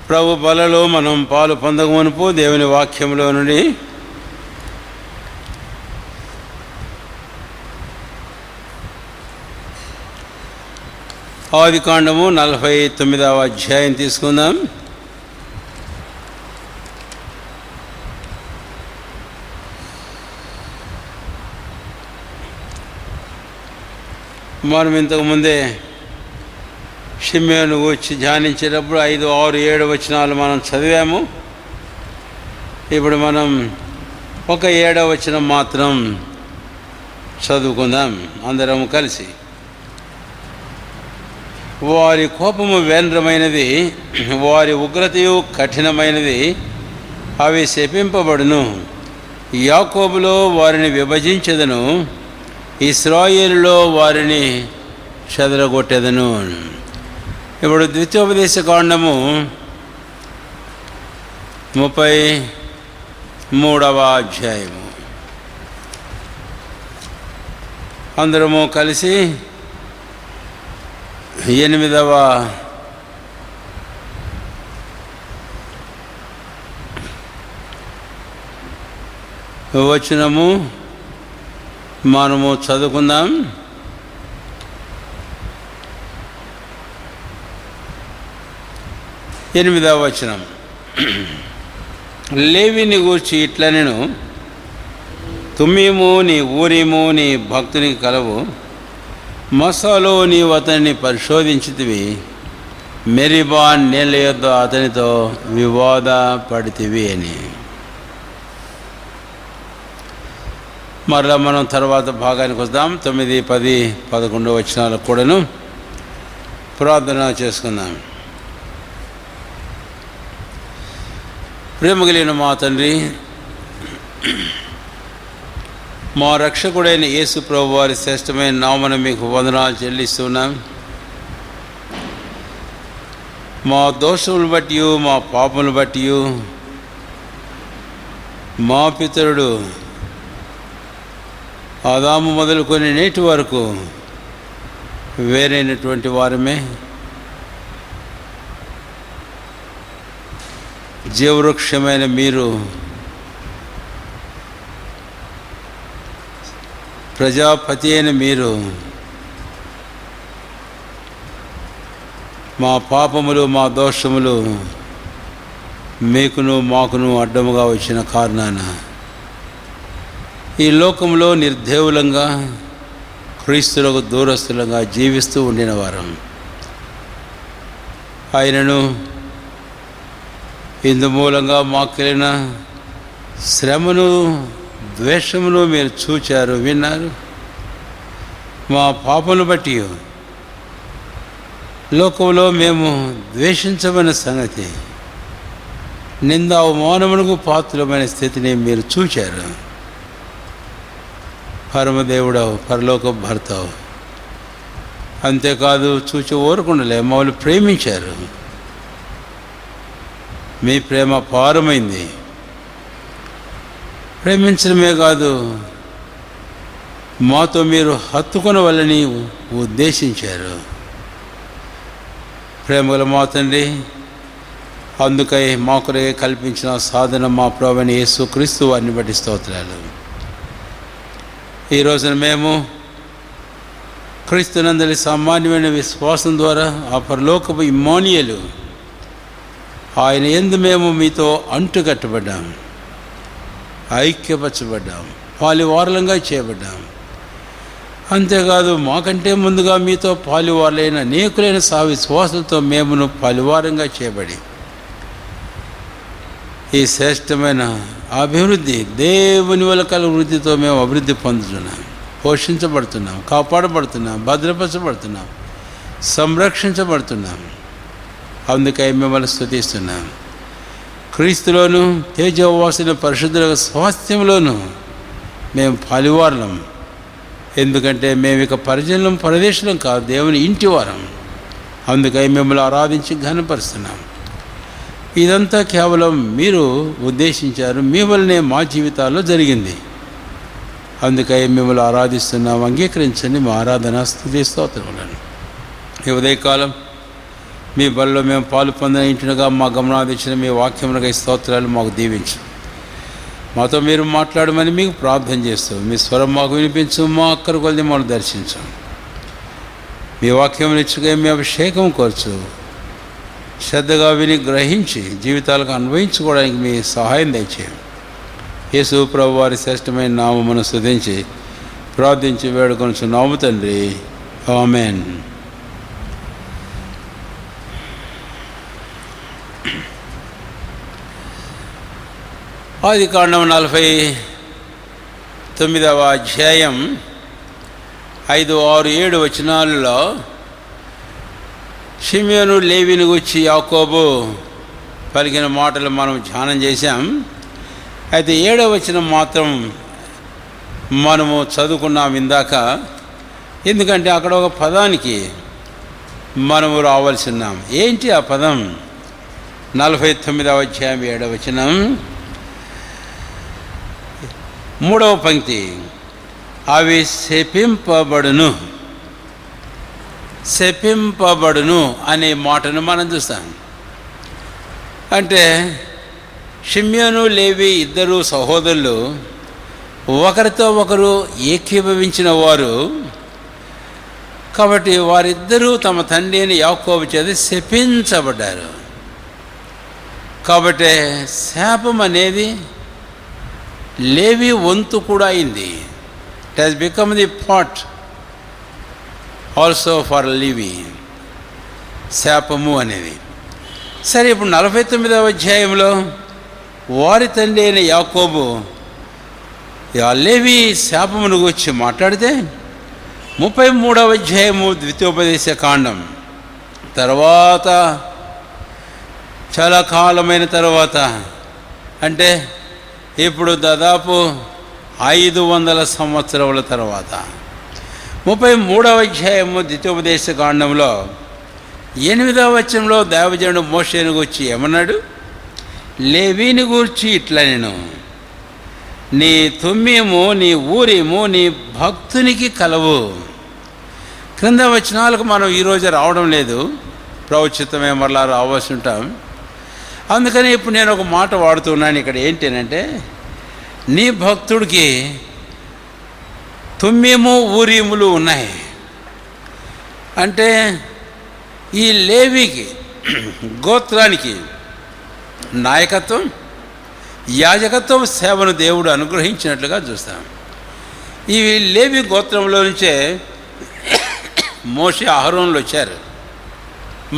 ప్రభు బలలో మనం పాలు పొందకమునుపు దేవుని వాక్యంలో నుండి ఆదికాండము 49వ అధ్యాయం తీసుకుందాం. మనం ఇంతకుముందే షిమ్యోను వచ్చి ధ్యానించేటప్పుడు 5, 6, 7 వచనాలు మనం చదివాము. ఇప్పుడు మనం ఒక 7వ వచనం మాత్రం చదువుకుందాం అందరం కలిసి. వారి కోపము వేంద్రమైనది, వారి ఉగ్రతయు కఠినమైనది, అవి శపింపబడును. యాకోబులో వారిని విభజించెదను, ఇశ్రాయేలులో వారిని చెదరగొట్టెదను. ఇప్పుడు ద్వితీయోపదేశ కాండము 33వ అధ్యాయము అందరము కలిసి 8వ వచనము మనము చదువుకుందాం. ఎనిమిదవ వచనం. లేవిని గూర్చి ఇట్లా నేను తుమ్మీము నీ ఊరీము నీ భక్తునికి కలవు, మసాలో నీవు అతనిని పరిశోధించితివి, మెరీబా నీళ్ళ యొద్ద అతనితో వివాద పడితివి అని. మరలా మనం తర్వాత భాగానికి వద్దాం. 9, 10, 11 వచనాలకు కూడాను ప్రార్థన చేసుకుందాం. ప్రేమ కలిగిన మా తండ్రి, మా రక్షకుడైన యేసు ప్రభు వారి శ్రేష్టమైన నామమున మీకు వందనాలు చెల్లిస్తున్నాం. మా దోషములు బట్టి, మా పాపములు బట్టి మా పితరుడు ఆదాము మొదలుకొని నేటి వరకు వేరైనటువంటి వారమే. జీవవృక్షమైన మీరు, ప్రజాపతి అయిన మీరు మా పాపములు మా దోషములు మీకును మాకును అడ్డముగా వచ్చిన కారణాన ఈ లోకంలో నిర్దేవులంగా క్రీస్తులకు దూరస్తులంగా జీవిస్తూ ఉండిన వారం. ఆయనను ఇందు మూలంగా మాకు కలిగిన శ్రమను ద్వేషమును మీరు చూచారు, విన్నారు. మా పాపను బట్టి లోకంలో మేము ద్వేషించబడిన సంగతి, నింద అవమానమునకు పాత్రమైన స్థితిని మీరు చూచారు. పరమదేవుడవు, పరలోక భర్తవు. అంతేకాదు చూచి ఊరకుండలే మమ్మల్ని ప్రేమించారు. మీ ప్రేమ పారమైంది. ప్రేమించడమే కాదు, మాతో మీరు హత్తుకొనవలని ఉద్దేశించారు. ప్రేమగల మా తండ్రి, అందుకై మా కొరకే కల్పించిన సాధన మా ప్రభువైన యేసు క్రీస్తు వారిని బట్టి స్తోత్రాలు. ఈ రోజున మేము క్రీస్తునందలి సామాన్యమైన విశ్వాసం ద్వారా ఆ పరలోకపు ఇమ్మానుయేలు ఆయన యందు మేము మీతో అంటుకట్టబడ్డాం, ఐక్యపరచబడ్డాం, పాలివారలంగా చేయబడ్డాం. అంతేకాదు, మాకంటే ముందుగా మీతో పాలివారులైన అనేకులైన విశ్వాసులతో మేమును పాలివారంగా చేయబడి ఈ శ్రేష్టమైన అభివృద్ధి, దేవుని వల్ల కల వృద్ధితో మేము అభివృద్ధి పొందుతున్నాం, పోషించబడుతున్నాం, కాపాడబడుతున్నాం, భద్రపరచబడుతున్నాం, సంరక్షించబడుతున్నాం. అందుకై మిమ్మల్ని స్తుతిస్తున్నాం. క్రీస్తులోను తేజోవాసిన పరిశుద్ధుల స్వాస్థ్యంలోనూ మేము పాలివారులం. ఎందుకంటే మేము ఇక పరిజనం పరదేశం కాదు, దేవుని ఇంటి వారం. అందుకై మిమ్మల్ని ఆరాధించి ఘనపరుస్తున్నాం. ఇదంతా కేవలం మీరు ఉద్దేశించారు, మీ వల్లనే మా జీవితాల్లో జరిగింది. అందుకై మిమ్మల్ని ఆరాధిస్తున్నాం. అంగీకరించండి మా ఆరాధన, స్తుతి, స్తోత్రములను. ఈ ఉదయకాలం మీ బలిలో మేము పాలు పొందిన ఇంటిగా మా గమనాదించిన మీ వాక్యములుగా ఈ స్తోత్రాలు మాకు దీవించు. మాతో మీరు మాట్లాడమని మీకు ప్రార్థన చేస్తూ మీ స్వరం మాకు వినిపించు. మా అక్కరు కొద్ది మమ్మల్ని దర్శించు. మీ వాక్యం ఇచ్చుగా మీ అభిషేకం కోర్చు. శ్రద్ధగా విని గ్రహించి జీవితాలకు అన్వయించుకోవడానికి మీ సహాయం దయచేయండి. యేసు ప్రభు వారి శ్రేష్టమైన నామమును స్తుతించి ప్రార్థించి వేడుకొనుచున్నాము తండ్రి. ఆమేన్. ఆదికాండం 49వ అధ్యాయం 5, 6, 7 వచనాలలో షిమ్యోను లేవిని గూర్చి యాకోబు పలికిన మాటలు మనం ధ్యానం చేశాం. అయితే 7వ వచనం మాత్రం మనము చదువుకున్నాం ఇందాక. ఎందుకంటే అక్కడ ఒక పదానికి మనము రావాల్సి ఉన్నాం. ఏంటి ఆ పదం? 49వ అధ్యాయం 7వ వచనం 3వ పంక్తి, అవి శపింపబడును అనే మాటను మనం చూస్తాం. అంటే షిమ్యోను లేవి ఇద్దరు సహోదరులు ఒకరితో ఒకరు ఏకీభవించిన వారు కాబట్టి వారిద్దరూ తమ తండ్రి అయిన యాకోబు చేత శపించబడ్డారు. కాబట్టి శాపం అనేది లేవి వంతు కూడా అయింది. It has become the part also for Levi, శాపము అనేది. సరే, ఇప్పుడు 49వ అధ్యాయంలో వారి తండ్రి అయిన యాకోబు ఆ లేవి శాపమును గురించి మాట్లాడితే 33వ అధ్యాయము ద్వితీయోపదేశ కాండం తర్వాత చాలా కాలమైన తర్వాత, అంటే ఇప్పుడు దాదాపు 500 సంవత్సరముల తర్వాత 33వ అధ్యాయము ద్వితీయోపదేశ కాండంలో 8వ వచనంలో దైవజనుడు మోషేను గూర్చి ఏమన్నాడు? లేవీని గూర్చి ఇట్లా, నేను నీ తుమ్మీము నీ ఊరీము నీ భక్తునికి కలవు. క్రింద వచనాలకు మనం ఈరోజు రావడం లేదు, ప్రవచితమే మరలా రావాల్సి ఉంటాం. అందుకని ఇప్పుడు నేను ఒక మాట వాడుతున్నాను ఇక్కడ. ఏంటంటే నీ భక్తుడికి తుమ్మీము ఊరీములు ఉన్నాయి. అంటే ఈ లేవికి గోత్రానికి నాయకత్వం, యాజకత్వం, సేవను దేవుడు అనుగ్రహించినట్లుగా చూస్తాం. ఈ లేవి గోత్రంలో నుంచే మోషే అహరోనులు వచ్చారు.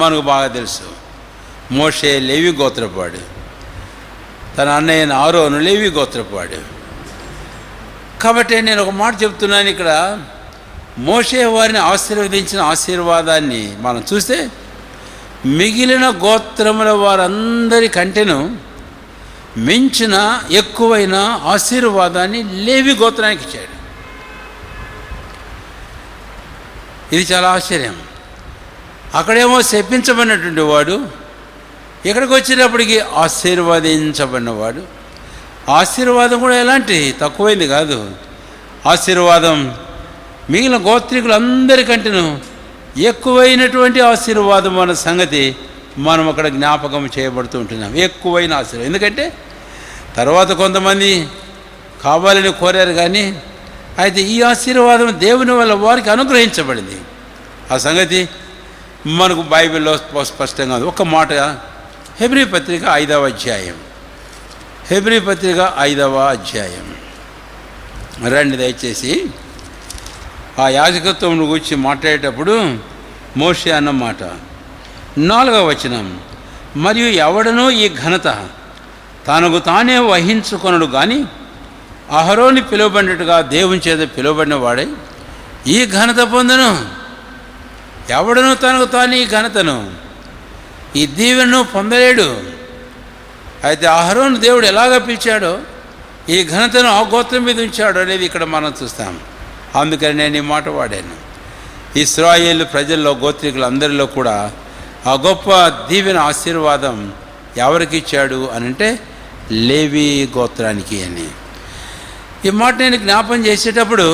మనకు బాగా తెలుసు, మోషే లేవి గోత్రపాడు, తన అన్నయ్యన ఆరోను లేవి గోత్రపాడు. కాబట్టి నేను ఒక మాట చెప్తున్నాను ఇక్కడ. మోషే వారిని ఆశీర్వదించిన ఆశీర్వాదాన్ని మనం చూస్తే మిగిలిన గోత్రముల వారందరి కంటేను మించిన ఎక్కువైన ఆశీర్వాదాన్ని లేవి గోత్రానికి ఇచ్చాడు. ఇది చాలా ఆశ్చర్యం. అక్కడేమో శపించబడినటువంటి వాడు, ఇక్కడికి వచ్చేటప్పటికి ఆశీర్వదించబడినవాడు. ఆశీర్వాదం కూడా ఎలాంటి తక్కువైంది కాదు. ఆశీర్వాదం మిగిలిన గోత్రికులందరికంటేను ఎక్కువైనటువంటి ఆశీర్వాదం అన్న సంగతి మనం అక్కడ జ్ఞాపకం చేయబడుతూ ఉంటున్నాం. ఎక్కువైన ఆశీర్వాదం. ఎందుకంటే తర్వాత కొంతమంది కావాలని కోరారు, కానీ అయితే ఈ ఆశీర్వాదం దేవుని వల్ల వారికి అనుగ్రహించబడింది. ఆ సంగతి మనకు బైబిల్లో స్పష్టంగా ఉంది. ఒక మాట, హెబ్రీ పత్రిక 5వ అధ్యాయం, హెబ్రీ పత్రిక 5వ అధ్యాయం రండి దయచేసి. ఆ యాజకత్వం గురించి మాట్లాడేటప్పుడు మోషే అన్న మాట 4వ వచనం, మరియు ఎవడనూ ఈ ఘనత తనకు తానే వహించుకొనడు కానీ అహరోని పిలువబడినట్టుగా దేవుని చేత పిలువబడిన వాడే ఈ ఘనత పొందను. ఎవడనూ తనకు తాను ఈ ఘనతను, ఈ దీవెనను పొందలేడు. అయితే అహరోను దేవుడు ఎలాగ పిలిచాడో ఈ ఘనతను ఆ గోత్రం మీద ఉంచాడు అనేది ఇక్కడ మనం చూస్తాం. అందుకని నేను ఈ మాట వాడాను. ఇశ్రాయేలు ప్రజల్లో గోత్రికులందరిలో కూడా ఆ గొప్ప దీవెన ఆశీర్వాదం ఎవరికి ఇచ్చాడు అని అంటే లేవి గోత్రానికి అని. ఈ మాట నేను జ్ఞాపం చేసేటప్పుడు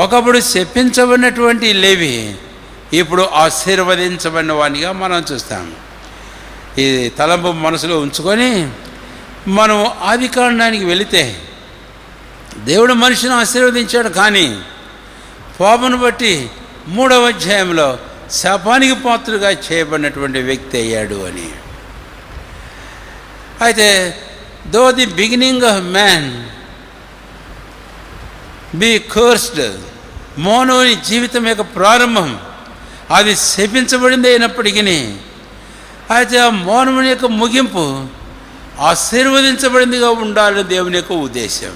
ఒకప్పుడు శపించబడినటువంటి లేవి ఇప్పుడు ఆశీర్వదించబడిన వానిగా మనం చూస్తాం. ఈ తలంపు మనసులో ఉంచుకొని మనం ఆదికాండానికి వెళితే దేవుడు మనిషిని ఆశీర్వదించాడు, కానీ పాపను బట్టి 3వ అధ్యాయంలో శాపానికి పాత్రుగా చేయబడినటువంటి వ్యక్తి అయ్యాడు అని. అయితే though the beginning of man be cursed, మానవుని జీవితం యొక్క ప్రారంభం అది శపించబడింది అయినప్పటికీ, అయితే ఆ మానవుని యొక్క ముగింపు ఆశీర్వదించబడిందిగా ఉండాలని దేవుని యొక్క ఉద్దేశం.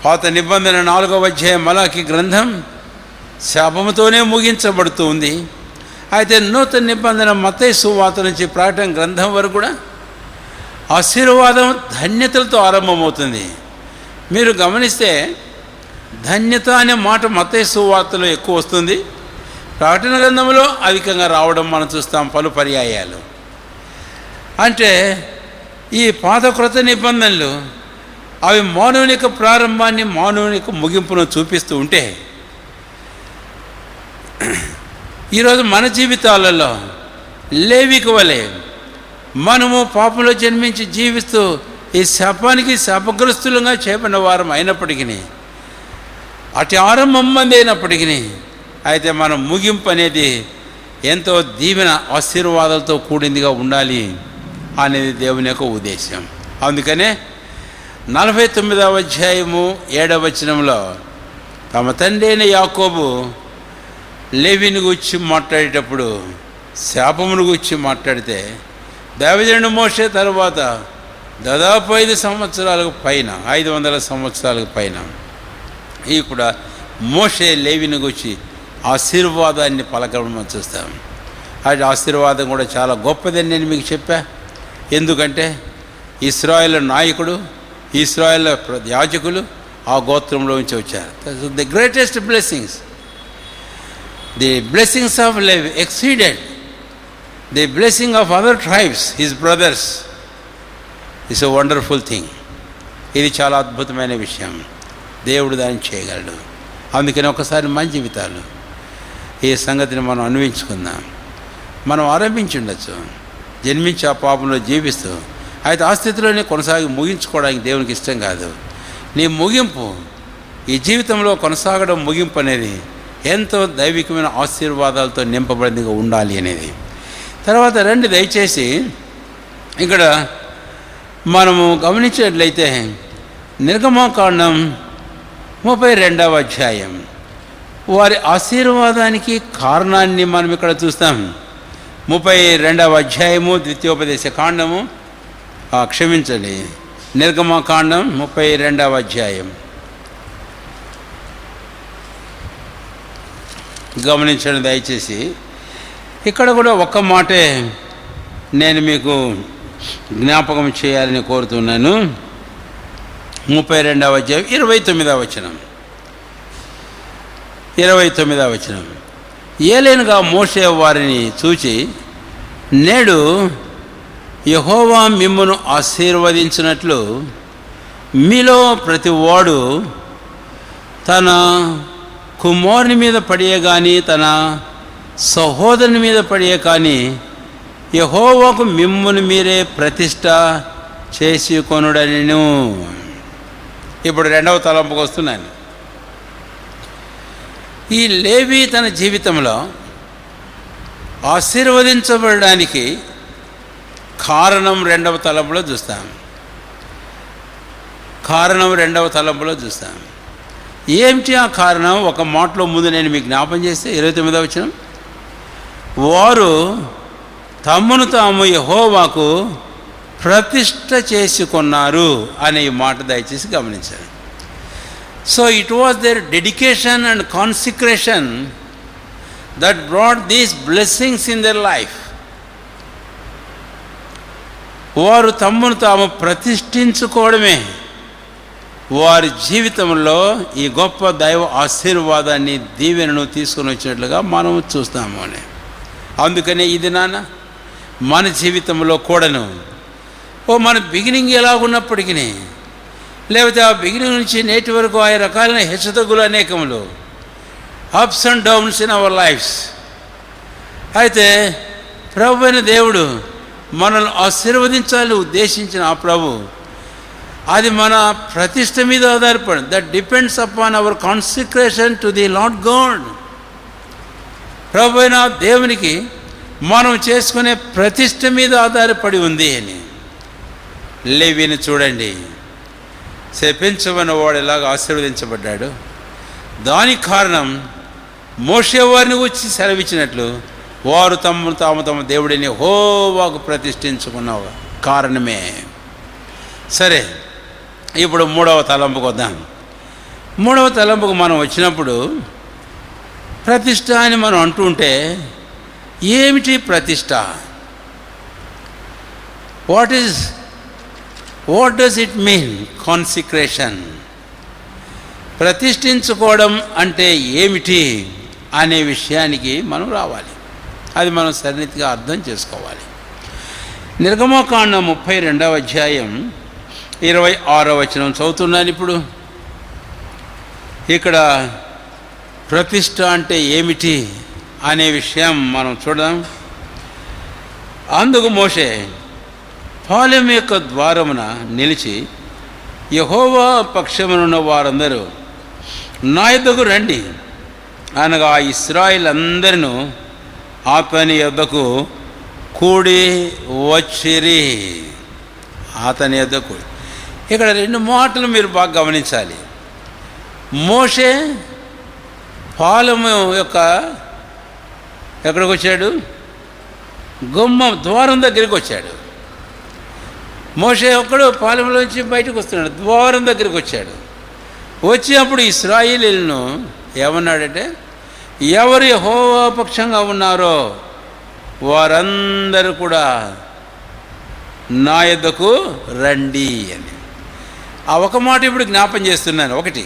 పాత నిబంధన 4వ అధ్యాయం మలాకి గ్రంథం శాపముతోనే ముగించబడుతూ ఉంది. అయితే నూతన నిబంధన మత్తయి సువార్త నుంచి ప్రకటన గ్రంథం వరకు కూడా ఆశీర్వాదం ధన్యతలతో ఆరంభమవుతుంది. మీరు గమనిస్తే ధన్యత అనే మాట మత్తయి సువార్తలో ఎక్కువ వస్తుంది, ప్రకటన గ్రంథంలో అధికంగా రావడం మనం చూస్తాం పలు పర్యాయాలు. అంటే ఈ పాత క్రొత్త నిబంధనలు అవి మానవుని యొక్క ప్రారంభాన్ని, మానవుని యొక్క ముగింపును చూపిస్తూ ఉంటే, ఈరోజు మన జీవితాలలో లేవికి వలె మనము పాపంలో జన్మించి జీవిస్తూ ఈ శాపానికి శాపగ్రస్తులుగా చేయబడిన వారం అయినప్పటికీ, అటు ఆరంభం మంది అయినప్పటికీ, అయితే మన ముగింపు అనేది ఎంతో దీవెన ఆశీర్వాదాలతో కూడిందిగా ఉండాలి అనేది దేవుని యొక్క ఉద్దేశం. అందుకనే 49వ అధ్యాయము 7వ వచనంలో తమ తండ్రి అయిన యాకోబు లేవిని గురించి మాట్లాడేటప్పుడు శాపమును గురించి మాట్లాడితే, దైవజనుడు మోషే తర్వాత దాదాపు 500 సంవత్సరాలకు పైన ఇప్పుడు మోషే లేవిని గురించి ఆశీర్వాదాన్ని పలకడం చూస్తాం. అది ఆశీర్వాదం కూడా చాలా గొప్పదని నేను మీకు చెప్పా. ఎందుకంటే ఇశ్రాయేలు నాయకుడు, ఇశ్రాయేలు యాజకులు ఆ గోత్రంలో నుంచి వచ్చారు. The greatest blessings, the blessings of Levi exceeded the blessing of other tribes, his brothers. It's a wonderful thing. ఇది చాలా అద్భుతమైన విషయం. దేవుడు దాన్ని చేయగలడు. అందుకని ఒకసారి మన జీవితాలు ఈ సంగతిని మనం అన్వయించుకుందాం. మనం ఆరంభించి ఉండొచ్చు, జన్మించి ఆ పాపంలో జీవిస్తూ, అయితే ఆ స్థితిలోనే కొనసాగి ముగించుకోవడానికి దేవునికి ఇష్టం కాదు. నీ ముగింపు, ఈ జీవితంలో కొనసాగడం ముగింపు అనేది ఎంతో దైవికమైన ఆశీర్వాదాలతో నింపబడిందిగా ఉండాలి అనేది. తర్వాత రండి, దయచేసి ఇక్కడ మనము గమనించినట్లయితే నిర్గమకాండం 32వ అధ్యాయం వారి ఆశీర్వాదానికి కారణాన్ని మనం ఇక్కడ చూస్తాం. 32వ అధ్యాయము ద్వితీయోపదేశ కాండము, క్షమించండి, నిర్గమకాండం 32వ అధ్యాయం గమనించండి దయచేసి. ఇక్కడ కూడా ఒక్క మాటే నేను మీకు జ్ఞాపకం చేయాలని కోరుతున్నాను. 32వ అధ్యాయం 29వ వచనం. 29వ వచనం. ఏలైనగా మోషే వారిని చూచి, నేడు యెహోవా మిమ్మును ఆశీర్వదించినట్లు మీలో ప్రతివాడు తన కుమారుని మీద పడియే కానీ తన సహోదరుని మీద పడియే కానీ యెహోవాకు మిమ్మును మీరే ప్రతిష్ట చేసుకొనుడనిను. ఇప్పుడు 2వ తలంపుకు వస్తున్నాను. ఈ లేవి తన జీవితంలో ఆశీర్వదించబడడానికి కారణం 2వ తలంపులో చూస్తాం. ఏమిటి ఆ కారణం? ఒక మాటలో ముందు నేను మీకు జ్ఞాపం చేస్తే 29వ వచనం, వారు తమను తాము యెహోవాకు ప్రతిష్ట చేసుకున్నారు అనే ఈ మాట దయచేసి గమనించాలి. So it was their dedication and consecration that brought these blessings in their life. వారు తమను తాము ప్రతిష్ఠించుకోవడమే వారి జీవితంలో ఈ గొప్ప దైవ ఆశీర్వాదాన్ని, దీవెనను తీసుకుని వచ్చినట్లుగా మనం చూస్తాము అని. అందుకనే ఇది నాన్న మన జీవితంలో కూడాను మన బిగినింగ్ ఎలాగున్నప్పటికీ, లేకపోతే ఆ బిగినింగ్ నుంచి నేటి వరకు ఆయా రకాలైన హెచ్చుతగ్గులు అనేకములు, ups and downs in our lives, అయితే ప్రభు అయిన దేవుడు మనల్ని ఆశీర్వదించాలని ఉద్దేశించిన ఆ ప్రభు, అది మన ప్రతిష్ట మీద ఆధారపడి, that depends upon our consecration to the lord God. ప్రభు అయిన దేవునికి మనం చేసుకునే ప్రతిష్ట మీద ఆధారపడి ఉంది అని. లేవీని చూడండి, శపించమన్న వాడు ఎలాగ ఆశీర్వదించబడ్డాడు. దానికి కారణం మోషే వారిని వచ్చి సెలవిచ్చినట్లు వారు తమ దేవుడిని యెహోవాకు ప్రతిష్ఠించుకున్న కారణమే. సరే, ఇప్పుడు మూడవ తలంపుకు వద్దాం. మూడవ తలంపుకు మనం వచ్చినప్పుడు ప్రతిష్ట అని మనం అంటుంటే ఏమిటి ప్రతిష్ట? What does it mean consecration? ప్రతిష్ఠించుకోవడం అంటే ఏమిటి అనే విషయానికి మనం రావాలి. అది మనం సరినితిగా అర్థం చేసుకోవాలి. నిర్గమకాండం 32వ అధ్యాయం 26వ వచనం చదువుతున్నాను. ఇప్పుడు ఇక్కడ ప్రతిష్ట అంటే ఏమిటి అనే విషయం మనం చూద్దాం. అందుకు మోషే పాలెం యొక్క ద్వారమున నిలిచి, యెహోవా పక్షమునున్న వారందరూ నా యొద్దకు రండి అనగా ఇశ్రాయేలు అందరినూ అతని యొద్దకు కూడి వచ్చిరి. అతని యొద్దకు. ఇక్కడ రెండు మాటలు మీరు బాగా గమనించాలి. మోషే పాలెము యొక్క ఎక్కడికి వచ్చాడు? గుమ్మం ద్వారం దగ్గరికి వచ్చాడు. మోషే ఒక్కడు పాలెంలోంచి బయటకు వస్తున్నాడు, ద్వారం దగ్గరికి వచ్చాడు. వచ్చినప్పుడు ఇశ్రాయేలీయులను ఏమన్నాడంటే, ఎవరు యెహోవా పక్షంగా ఉన్నారో వారందరూ కూడా నా యొద్దకు రండి అని. ఆ ఒక మాట ఇప్పుడు జ్ఞాపం చేస్తున్నాను. ఒకటి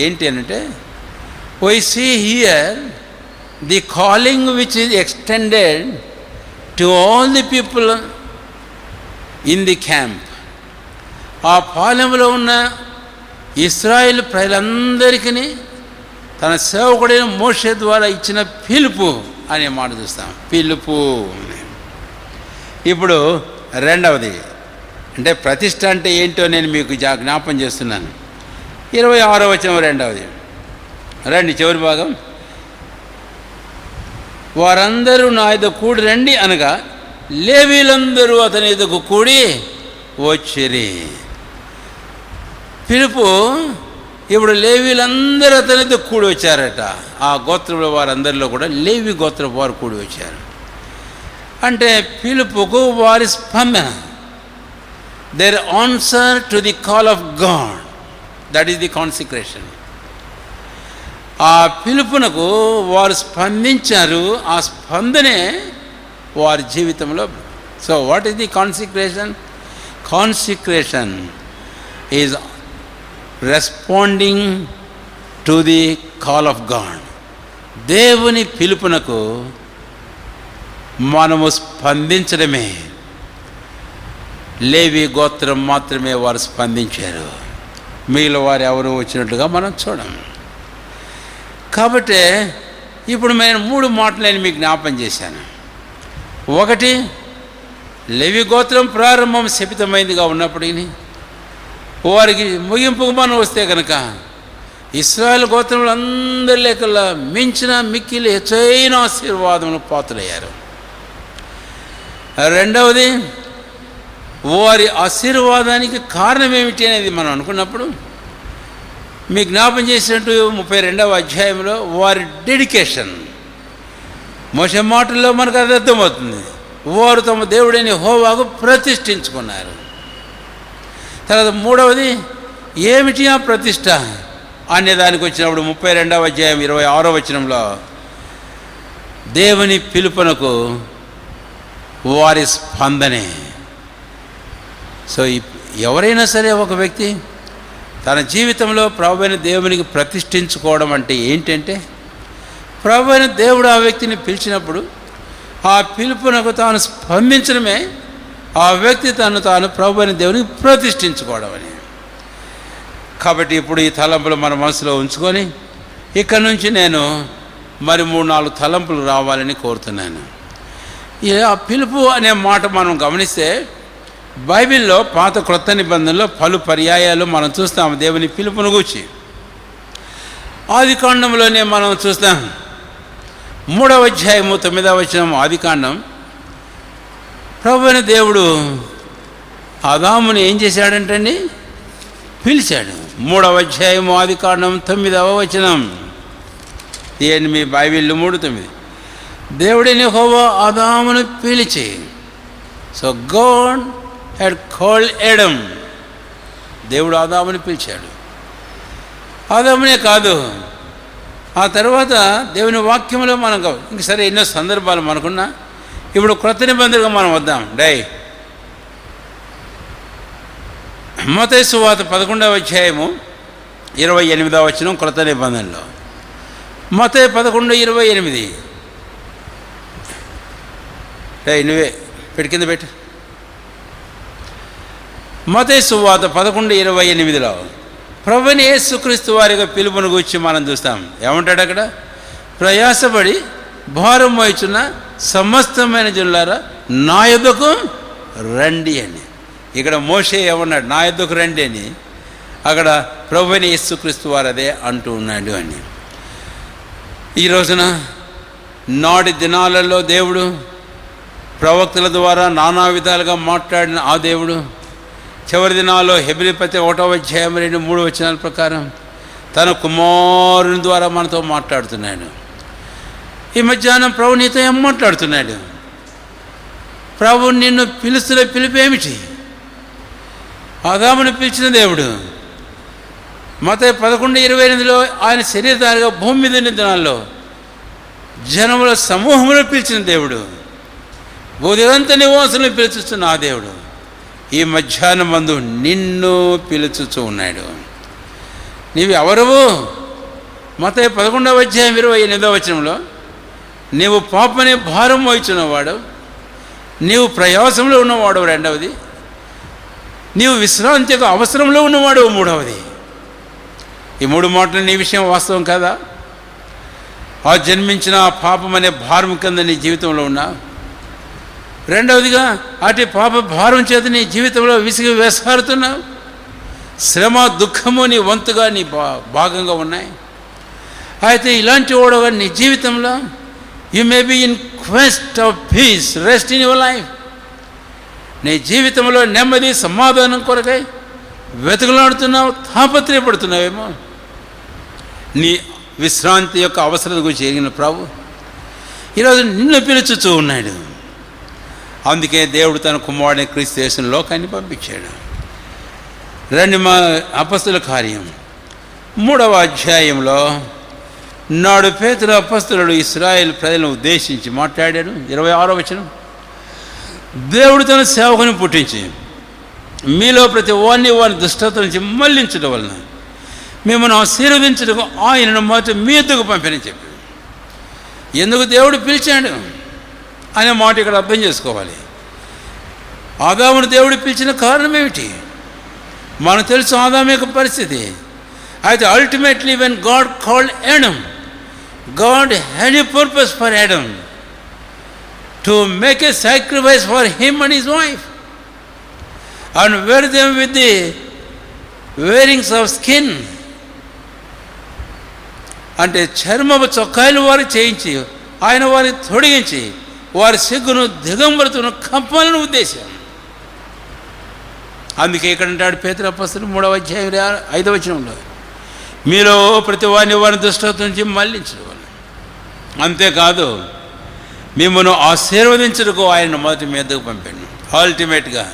ఏంటి అనంటే, we see here the calling which is extended to all the people in the camp. ఆ పాలెంలో ఉన్న ఇశ్రాయేలు ప్రజలందరికీ తన సేవకుడైన మోషే ద్వారా ఇచ్చిన పిలుపు అనే మాట చూస్తాం. పిలుపు. ఇప్పుడు రెండవది అంటే ప్రతిష్ట అంటే ఏంటో నేను మీకు జ్ఞాపం చేస్తున్నాను. 26వ వచనం రెండవది రండి, చివరి భాగం. వారందరూ నా యొద్దకు కూడి రండి అనగా లేవీలందరూ అతని యొద్దకు కూడి వచ్చిరి. పిలుపు. ఇప్పుడు లేవీలందరూ అతని యొద్దకు కూడి వచ్చారట. ఆ గోత్రంలో వారందరిలో కూడా లేవి గోత్రపు వారు కూడి వచ్చారు. అంటే పిలుపుకు వారి స్పందన, their answer to the call of God, that is the consecration. ఆ పిలుపునకు వారు స్పందించారు. ఆ స్పందనే వారి జీవితంలో. So what is the consecration? Consecration is responding to the call of God. దేవుని పిలుపునకు మనము స్పందించడమే. లేవి గోత్రం మాత్రమే వారు స్పందించారు, మిగిలిన వారు ఎవరు వచ్చినట్లుగా మనం చూడం. కాబట్టి ఇప్పుడు నేను 3 మాటలు నేను మీకు జ్ఞాపం చేశాను. ఒకటి, లేవి గోత్రం ప్రారంభం శపితమైందిగా ఉన్నప్పటికీ వారికి ముగింపుకు మనం వస్తే కనుక ఇశ్రాయేలు గోత్రంలో అందరి లేకల్లా మించిన మిక్కిలి హెచ్చైన ఆశీర్వాదములు పాత్రలయ్యారు. రెండవది, వారి ఆశీర్వాదానికి కారణం ఏమిటి అనేది మనం అనుకున్నప్పుడు మీకు జ్ఞాపం చేసినట్టు 32వ అధ్యాయంలో వారి డెడికేషన్. మోషే మాటల్లో మనకు అది అర్థమవుతుంది. వారు తమ దేవుడైన యెహోవాకు ప్రతిష్ఠించుకున్నారు. తర్వాత మూడవది, ఏమిటి ఆ ప్రతిష్ట అనే దానికి వచ్చినప్పుడు 32వ అధ్యాయం 26వ వచనంలో దేవుని పిలుపునకు వారి స్పందనే. సో ఎవరైనా సరే ఒక వ్యక్తి తన జీవితంలో ప్రభువైన దేవునికి ప్రతిష్ఠించుకోవడం అంటే ఏంటంటే, ప్రభువైన దేవుడు ఆ వ్యక్తిని పిలిచినప్పుడు ఆ పిలుపునకు తాను స్పందించడమే ఆ వ్యక్తి తాను ప్రభువైన దేవునికి ప్రతిష్ఠించుకోవడం అని. కాబట్టి ఇప్పుడు ఈ తలంపులు మన మనసులో ఉంచుకొని ఇక్కడ నుంచి నేను మరి 3-4 తలంపులు రావాలని కోరుతున్నాను. ఆ పిలుపు అనే మాట మనం గమనిస్తే బైబిల్లో పాత క్రొత్త నిబంధనలో పలు పర్యాయాలు మనం చూస్తాం దేవుని పిలుపును గూర్చి. ఆదికాండంలోనే మనం చూస్తాం 3వ అధ్యాయము 9వ వచనం. ఆదికాండం, ప్రభువైన దేవుడు ఆదాముని ఏం చేశాడంటండి? పిలిచాడు. 3వ అధ్యాయము ఆదికాండం 9వ వచనం. తీయండి మీ బైబిల్ 3:9. దేవుడిని యెహోవా ఆదామును పిలిచి, so God had called Adam. దేవుడు ఆదాముని పిలిచాడు. ఆదామునే కాదు, ఆ తర్వాత దేవుని వాక్యంలో మనం ఇంక సరే ఎన్నో సందర్భాలు మనకున్నా. ఇప్పుడు క్రొత్త నిబంధనగా మనం వద్దాం. మత్తయి సువార్త 11వ అధ్యాయము 28వ వచనం క్రొత్త నిబంధనలో. మత్తయి 11:28. నువ్వే కింద పెట్టు. మత్తయి సువార్త 11:28లో ప్రభువైన యేసుక్రీస్తు వారిగా పిలుపును గూర్చి మనం చూస్తాం. ఏమంటాడు అక్కడ? ప్రయాసపడి భారం మోయుచున్న సమస్తమైన జనులారా నా యొద్దకు రండి అని. ఇక్కడ మోషే ఏమన్నాడు? నా యొద్దకు రండి అని. అక్కడ ప్రభువైన యేసుక్రీస్తు వారు అదే అంటూ ఉన్నాడు అని. ఈ రోజున నాటి దినాలలో దేవుడు ప్రవక్తల ద్వారా నానా విధాలుగా మాట్లాడిన ఆ దేవుడు చివరి దినాల్లో హెబ్రీ పత్రిక 1వ అధ్యాయం 2-3 వచనాల ప్రకారం తన కుమారుని ద్వారా మనతో మాట్లాడుతున్నాడు. ఈ మధ్యాహ్నం ప్రభు నీతో ఏం మాట్లాడుతున్నాడు? ప్రభు నిన్ను పిలుస్తున్న పిలుపేమిటి? ఆదామును పిలిచిన దేవుడు మత్తయి 11:28లో ఆయన శరీరధారిగా భూమి మీద ఉన్న దినాల్లో జనముల సమూహంలో పిలిచిన దేవుడు, భూదిగంత నివాసులను పిలుచుతున్న ఆ దేవుడు ఈ మధ్యాహ్నం మందు నిన్ను పిలుచుచూ ఉన్నాడు. నీవు ఎవరువు? మత్తయి 11వ అధ్యాయం 28వ వచనంలో నీవు పాపని భారం మోయిచున్నవాడు, నీవు ప్రయాసంలో ఉన్నవాడు రెండవది, నీవు విశ్రాంతికి అవసరంలో ఉన్నవాడు మూడవది. ఈ 3 మాటలు నీ విషయం వాస్తవం కదా? ఆ జన్మించిన పాపం అనే భారం కింద నీ జీవితంలో ఉన్నా. రెండవదిగా అటు పాప భారం చేత నీ జీవితంలో విసిగి వేసారుతున్నావు. శ్రమ దుఃఖము నీ వంతుగా నీ భాగంగా ఉన్నాయి. అయితే ఇలాంటి వాడుగా నీ జీవితంలో you may be in quest of peace, rest in your life. నీ జీవితంలో నెమ్మది సమాధానం కొరకై వెతుకులాడుతున్నావు, తాపత్రయపడుతున్నావేమో. నీ విశ్రాంతి యొక్క అవసరం గురించి ఎరిగిన ప్రభు ఈరోజు నిన్ను పిలుచుచూ ఉన్నాడు. అందుకే దేవుడు తన కుమారుడిని క్రీస్తు యేసుని లోకాన్ని పంపించాడు. రండి మా అపస్తుల కార్యం 3వ అధ్యాయంలో నాడు పేతురు అపస్తులుడు ఇశ్రాయేలు ప్రజలను ఉద్దేశించి మాట్లాడాడు. 26వ వచనం. దేవుడు తన సేవకుని పుట్టించి మీలో ప్రతి వారిని వారి దుష్టత నుంచి మళ్లించడం వలన మిమ్మల్ని ఆశీర్వదించడం ఆయనను మాత్రం మీ ఎద్దుకు పంపిణీ చెప్పి. ఎందుకు దేవుడు పిలిచాడు అనే మాట ఇక్కడ అర్థం చేసుకోవాలి. ఆదామును దేవుడు పిలిచిన కారణం ఏమిటి? మనకు తెలుసు ఆదాము యొక్క పరిస్థితి. అయితే ultimately when God called Adam, God had a purpose for Adam to make a sacrifice for him and his wife and wear them with the wearings of skin. అంటే చర్మపు చొక్కాయలు వారు చేయించి ఆయన వారిని తొడిగించి వారి సిగ్గును దిగంబరుతున్న కప్పాలను ఉద్దేశం. అందుకే ఇక్కడ అంటాడు పేతురు అపొస్తలుడు 3వ అధ్యాయం 5వ వచనంలో మీలో ప్రతి వారిని వారి దుష్టత నుంచి మళ్లించడం వల్ల. అంతేకాదు మిమ్మల్ని ఆశీర్వదించడానికి ఆయన మొదటి మీదకు పంపాను. అల్టిమేట్గా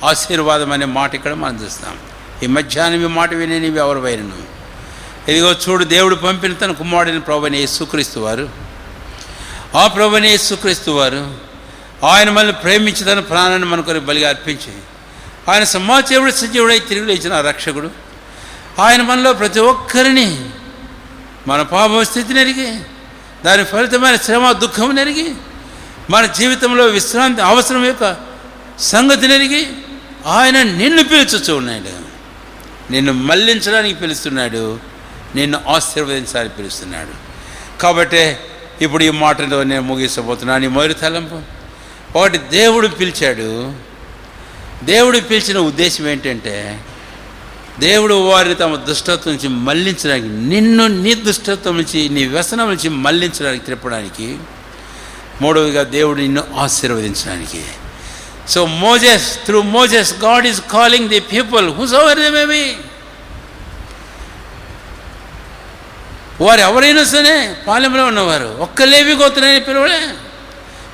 ఆశీర్వాదం అనే మాట ఇక్కడ మనం చూస్తాం. ఈ మధ్యాహ్నం ఈ మాట విని నీవు ఎవరు వైరను? ఇదిగో చూడు, దేవుడు పంపిన తన కుమారుడైన ప్రభువైన యేసుక్రీస్తు వారు, ఆ ప్రభువైన యేసుక్రీస్తు వారు ఆయన మనల్ని ప్రేమించి తన ప్రాణాన్ని మన కొరకు బలిగా అర్పించి ఆయన సమాజీవుడు సజీవుడై తిరిగి లేచిన రక్షకుడు. ఆయన మనలో ప్రతి ఒక్కరిని మన పాప స్థితిని ఎరిగి దాని ఫలితమైన శ్రమ దుఃఖం ఎరిగి మన జీవితంలో విశ్రాంతి అవసరం యొక్క సంగతిని ఎరిగి ఆయన నిన్ను పిలుచుచూ ఉన్నాడు. నిన్ను మళ్లించడానికి పిలుస్తున్నాడు, నిన్ను ఆశీర్వదించడానికి పిలుస్తున్నాడు. కాబట్టి ఇప్పుడు ఈ మాటలో నేను ముగిసబోతున్నాను. ఈ మొదటి తలంపు ఒకటి దేవుడు పిలిచాడు. దేవుడు పిలిచిన ఉద్దేశం ఏంటంటే దేవుడు వారిని తమ దుష్టత్వం నుంచి మళ్లించడానికి, నిన్ను నీ దుష్టత్వం నుంచి, నీ వ్యసనం నుంచి మళ్లించడానికి, తిప్పడానికి. మూడవదిగా దేవుడు నిన్ను ఆశీర్వదించడానికి. So through Moses God is calling the people whosoever they may be. వారు ఎవరైనా సరే, పాలెంలో ఉన్నవారు, ఒక్క లేవి గోత్రాన్ని పిలవలే.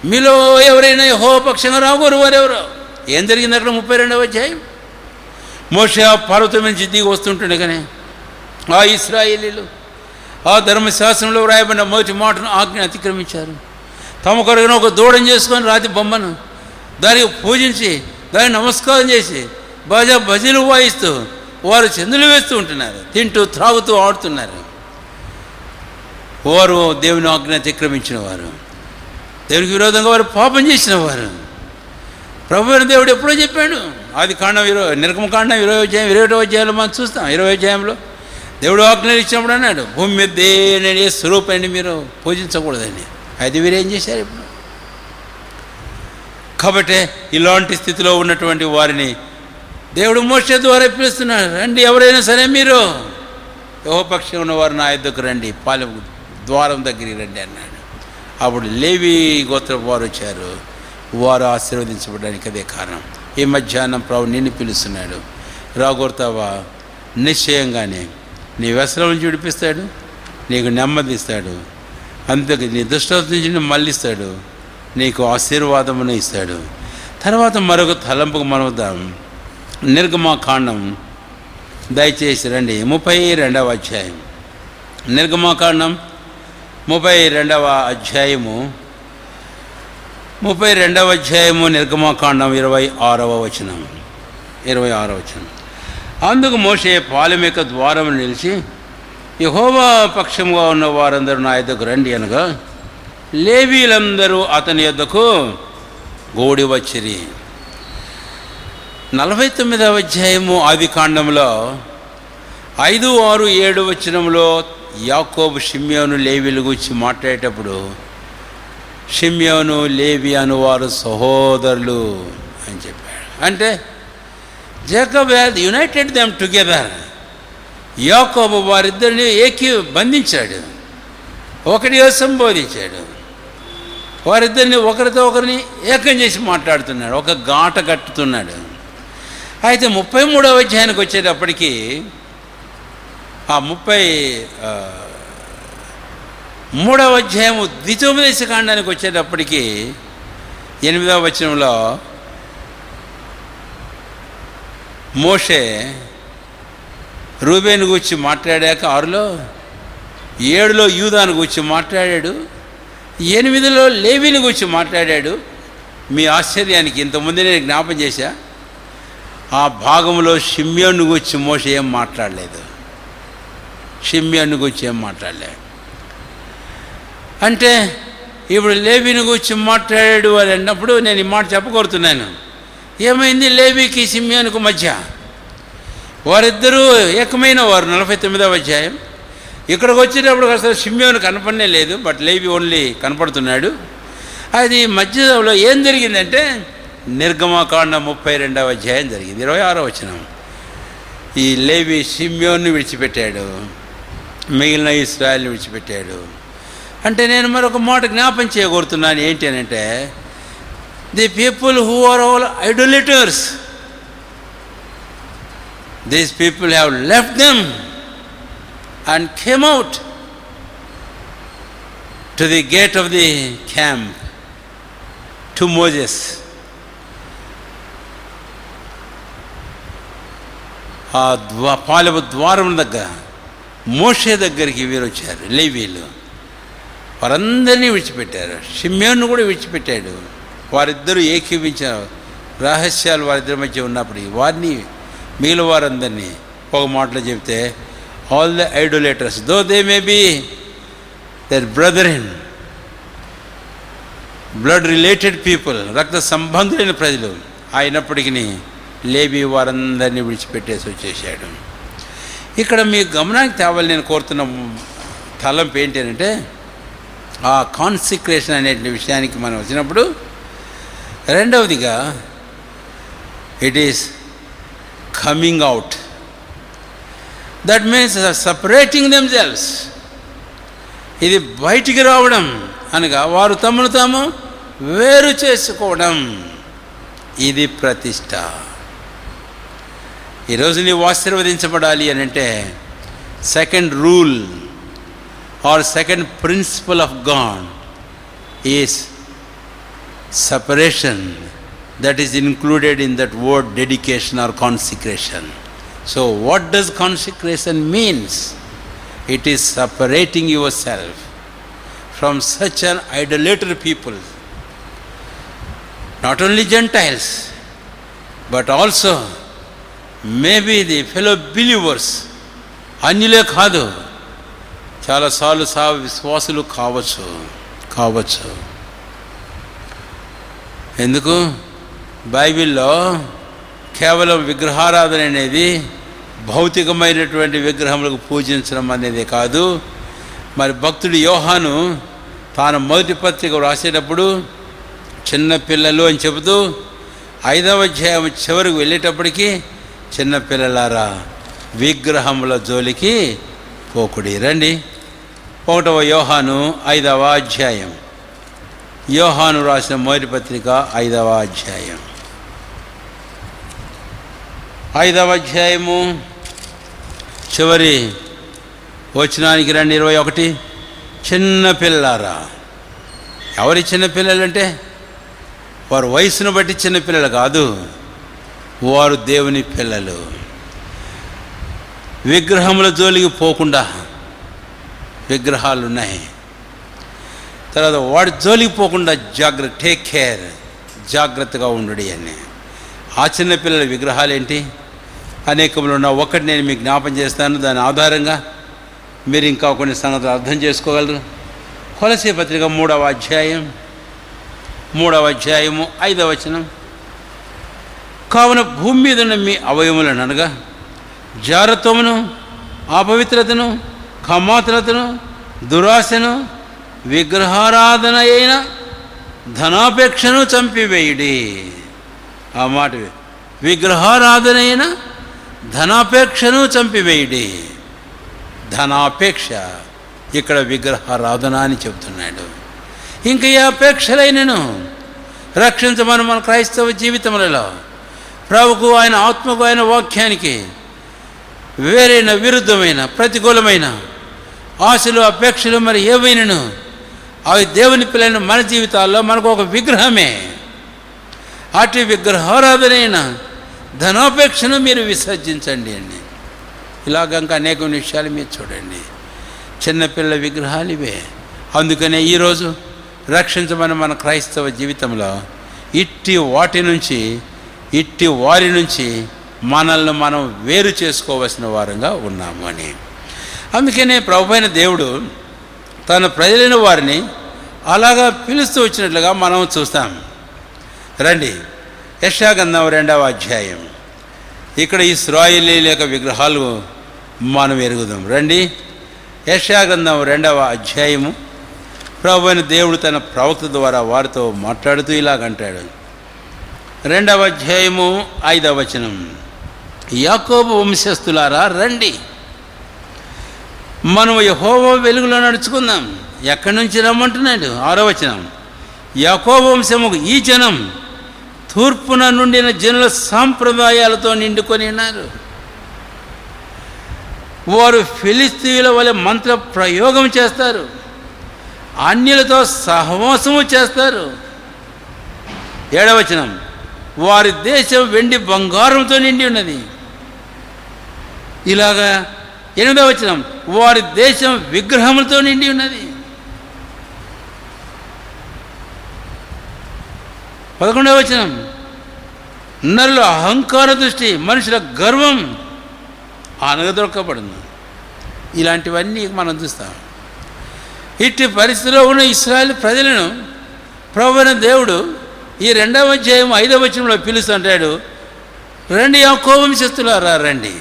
మీలో ఎవరైనా యెహోవా పక్షంగా రాగోరు వారెవరో. ఏం జరిగింది అక్కడ? 32వ అధ్యాయం. మోషే ఆ పర్వతం నుంచి దిగి వస్తుంటుండగానే ఆ ఇశ్రాయేలీయులు ఆ ధర్మశాస్త్రంలో వ్రాయబడిన మొదటి మాటను, ఆజ్ఞ అతిక్రమించారు. తమ కొరకున ఒక దూడను చేసుకొని రాతి బొమ్మను దానికి పూజించి దానికి నమస్కారం చేసి భజనలు వాయిస్తూ వారు చెందులు వేస్తూ ఉంటున్నారు. తింటూ త్రాగుతూ ఆడుతున్నారు. వారు దేవుని ఆజ్ఞ అతిక్రమించిన వారు, దేవునికి విరోధంగా వారు పాపం చేసిన వారు. ప్రభువైన దేవుడు ఎప్పుడో చెప్పాడు. ఆదికాండం నిర్గమకాండం 21వ అధ్యాయంలో మనం చూస్తాం. 20వ అధ్యాయంలో దేవుడు ఆజ్ఞలు ఇచ్చినప్పుడు అన్నాడు, భూమి మీద దేని స్వరూపాన్ని మీరు పూజించకూడదని. అయితే వీరు ఏం చేశారు ఇప్పుడు? కాబట్టి ఇలాంటి స్థితిలో ఉన్నటువంటి వారిని దేవుడు మోషే ద్వారా పిలుస్తున్నాడు, రండి ఎవరైనా సరే మీరు యెహోవా పక్షంగా ఉన్నవారు నా యొద్దకు రండి, పాలెం ద్వారం దగ్గరికి రండి అన్నాడు. అప్పుడు లేవి గోత్రపు వారు వచ్చారు. వారు ఆశీర్వదించబడడానికి అదే కారణం. ఈ మధ్యాహ్నం ప్రభు నిన్ను పిలుస్తున్నాడు. రాగోరుతావా? నిశ్చయంగానే నీ వ్యసనం నుంచి విడిపిస్తాడు, నీకు నెమ్మది ఇస్తాడు, అందుకే నీ దుష్టత్వం నుంచి మళ్ళిస్తాడు, నీకు ఆశీర్వాదమును ఇస్తాడు. తర్వాత మరొక తలంపుకు మనవుదాం. నిర్గమకాండం దయచేసి రండి, 32వ అధ్యాయం. నిర్గమకాండం 32వ అధ్యాయము, 32వ అధ్యాయము నిర్గమకాండం 26వ వచనం. అందుకు మోషే పాలెం యొక్క ద్వారం నిలిచి, యెహోవా పక్షంగా ఉన్న వారందరూ నా యొద్దకు రండి అనగా లేవీలందరూ అతని యొద్దకు గూడి వచ్చిరి. 49వ అధ్యాయము ఆదికాండంలో 5, 6, 7 వచనంలో యాకోబు షిమ్యోను లేవీల గురించి మాట్లాడేటప్పుడు షిమ్యోను లేవి అనువారు సహోదరులు అని చెప్పాడు. అంటే Jacob had United them together. యాకోబు వారిద్దరిని బంధించాడు, ఒకటిగా సంబోధించాడు. వారిద్దరిని ఒకరితో ఒకరిని ఏకం చేసి మాట్లాడుతున్నాడు, ఒక గాట కట్టుతున్నాడు. అయితే 33వ అధ్యాయానికి వచ్చేటప్పటికి, ఆ 33వ అధ్యాయము ద్వితోపదేశకాండానికి వచ్చేటప్పటికి 8వ వచనంలో మోషే రూబేను గురించి మాట్లాడాక 6లో, 7లో యూదాను గురించి మాట్లాడాడు, 8లో లేవీని గురించి మాట్లాడాడు. మీ ఆశ్చర్యానికి ఇంతకుముందు నేను జ్ఞాపం చేశా, ఆ భాగంలో షిమ్యోను గురించి మోషే ఏం మాట్లాడలేదు. షిమ్యోను గురించి ఏం మాట్లాడలేదు. అంటే ఇప్పుడు లేవీని గురించి మాట్లాడాడు అని అన్నప్పుడు నేను ఈ మాట చెప్పగలుగుతున్నాను. ఏమైంది లేవీకి షిమ్యోనుకు మధ్య? వారిద్దరూ ఏకమైన వారు. 49వ అధ్యాయం. ఇక్కడికి వచ్చేటప్పుడు అసలు షిమ్యోను కనపడనే లేదు, బట్ లేవి ఓన్లీ కనపడుతున్నాడు. అది మధ్యలో ఏం జరిగిందంటే నిర్గమకాండం 32వ అధ్యాయం జరిగింది. 26వ వచనం. ఈ లేవి షిమ్యోన్ని విడిచిపెట్టాడు, మిగిలిన ఇశ్రాయేలుని విడిచిపెట్టాడు. అంటే నేను మరొక మాట జ్ఞాపం చేయగోరుతున్నాను. ఏంటి అని అంటే, the people who are all idolaters, these people have left them and came out to the gate of the camp to Moses. ఆ పాలెపు ద్వారం దగ్గర మోషే దగ్గరికి వీరు వచ్చారు, లేవీలు. వారందరినీ విడిచిపెట్టారు, షిమ్యోను కూడా విడిచిపెట్టాడు. వారిద్దరూ ఏకీవించారు. రహస్యాలు వారిద్దరి మధ్య ఉన్నప్పుడు వారిని మిగిలిన వారందరినీ ఒక మాటలో చెప్తే, all the idolaters, though they may be their brethren, blood related people, రక్త సంబంధులైన ప్రజలు అయినప్పటికీ లేవి వారందరినీ విడిచిపెట్టేసి వచ్చేసాడు. ఇక్కడ మీ గమనానికి తేవాలి నేను కోరుతున్న తలంపు ఏంటి అంటే, ఆ కాన్సిక్రేషన్ అనే విషయానికి మనం వచ్చినప్పుడు రెండవదిగా it is coming out. That means separating themselves. ఇది బయటికి రావడం అనగా వారు తమను తాము వేరు చేసుకోవడం. ఇది ప్రతిష్ట. ఈరోజు నీవు ఆశీర్వదించబడాలి అని అంటే second rule or second principal of God is separation, that is included in that word dedication or consecration. So what does consecration means? It is separating yourself from such an idolater people, not only Gentiles but also maybe the fellow believers. అన్యులే కాదు, చాలాసార్లు విశ్వాసులు కావచ్చు. ఎందుకు? బైబిల్లో కేవలం విగ్రహారాధన అనేది భౌతికమైనటువంటి విగ్రహములకు పూజించడం అనేది కాదు. మరి భక్తుడు యోహాను తాను మొదటి పత్రిక రాసేటప్పుడు చిన్నపిల్లలు అని చెబుతూ 5వ అధ్యాయం చివరికి వెళ్ళేటప్పటికీ చిన్నపిల్లలారా విగ్రహముల జోలికి పోకుడి. రండి 1వ యోహాను 5వ అధ్యాయం. యోహాను రాసిన మొదటి పత్రిక 5వ అధ్యాయం. 5వ అధ్యాయము చివరి వచనానికి రండి. 21. చిన్నపిల్లారా. ఎవరి చిన్నపిల్లలంటే వారు వయసును బట్టి చిన్నపిల్లలు కాదు, వారు దేవుని పిల్లలు. విగ్రహముల జోలికి పోకుండా, విగ్రహాలు ఉన్నాయి, తర్వాత వాడి జోలికి పోకుండా టేక్ కేర్, జాగ్రత్తగా ఉండు అని. ఆ చిన్నపిల్లల విగ్రహాలు ఏంటి? అనేకములు ఉన్న ఒకటి నేను మీకు జ్ఞాపం చేస్తాను. దాని ఆధారంగా మీరు ఇంకా కొన్ని సంగతులు అర్థం చేసుకోగలరు. కొలసీ పత్రిక 3వ అధ్యాయం 5వ వచనం. కావున భూమి మీద ఉన్న మీ అవయములను అనగా జారత్వమును, అపవిత్రతను, కమాతులతను, దురాశను, విగ్రహారాధన అయిన ధనాపేక్షను చంపివేయుడి. ఆ మాట, విగ్రహారాధన అయిన ధనాపేక్షను చంపివేయుడి. ధనాపేక్ష ఇక్కడ విగ్రహారాధన అని చెబుతున్నాడు. ఇంకా ఈ అపేక్షలైనను రక్షించమని మన క్రైస్తవ జీవితములలో ప్రభుకు, ఆయన ఆత్మకు, ఆయన వాక్యానికి వేరైన విరుద్ధమైన ప్రతికూలమైన ఆశలు, అపేక్షలు మరి ఏవైనను అవి దేవుని పిల్లలను మన జీవితాల్లో మనకు ఒక విగ్రహమే. అటు విగ్రహారాధనైన ధనాపేక్షను మీరు విసర్జించండి అని. ఇలాగంక అనేక విషయాలు మీరు చూడండి. చిన్నపిల్లల విగ్రహాలు ఇవే. అందుకనే ఈరోజు రక్షించమని మన క్రైస్తవ జీవితంలో ఇట్టి వారి నుంచి మనల్ని మనం వేరు చేసుకోవలసిన వారంగా ఉన్నాము అని. అందుకనే ప్రభువైన దేవుడు తన ప్రజలైన వారిని అలాగా పిలుస్తూ వచ్చినట్లుగా మనం చూస్తాం. రండి యెషయా గ్రంథం 2వ అధ్యాయం. ఇక్కడ ఇశ్రాయేలీయుల యొక్క విగ్రహాలు మనం ఎరుగుదాం. రండి యెషయా గ్రంథం 2వ అధ్యాయము. ప్రభువైన దేవుడు తన ప్రవక్త ద్వారా వారితో మాట్లాడుతూ ఇలాగంటాడు. 2వ అధ్యాయము 5వ వచనం. యాకోబు వంశస్థులారా రండి, మనం యెహోవా వెలుగులో నడుచుకుందాం. ఎక్కడి నుంచి రమ్మంటున్నాడు? 6వ వచనం. యాకోబు వంశము ఈ జనం తూర్పున నుండిన జనుల సాంప్రదాయాలతో నిండుకొని ఉన్నారు. వారు ఫిలిస్తీయుల వలె మంత్ర ప్రయోగం చేస్తారు, అన్యులతో సహవాసము చేస్తారు. 7వ వచనం. వారి దేశం వెండి బంగారంతో నిండి ఉన్నది. ఇలాగా 8వ వచనం. వారి దేశం విగ్రహములతో నిండి ఉన్నది. 11వ వచనం. నరుల అహంకార దృష్టి, మనుషుల గర్వం అనగదొక్కబడింది. ఇలాంటివన్నీ మనం చూస్తాం. ఇట్టి పరిస్థితిలో ఉన్న ఇశ్రాయేలు ప్రజలను ప్రభువైన దేవుడు ఈ 2వ అధ్యాయం 5వ వచనంలో పిలుస్తుంటాడు. రండి యాకోబు వంశస్థులారా రండి.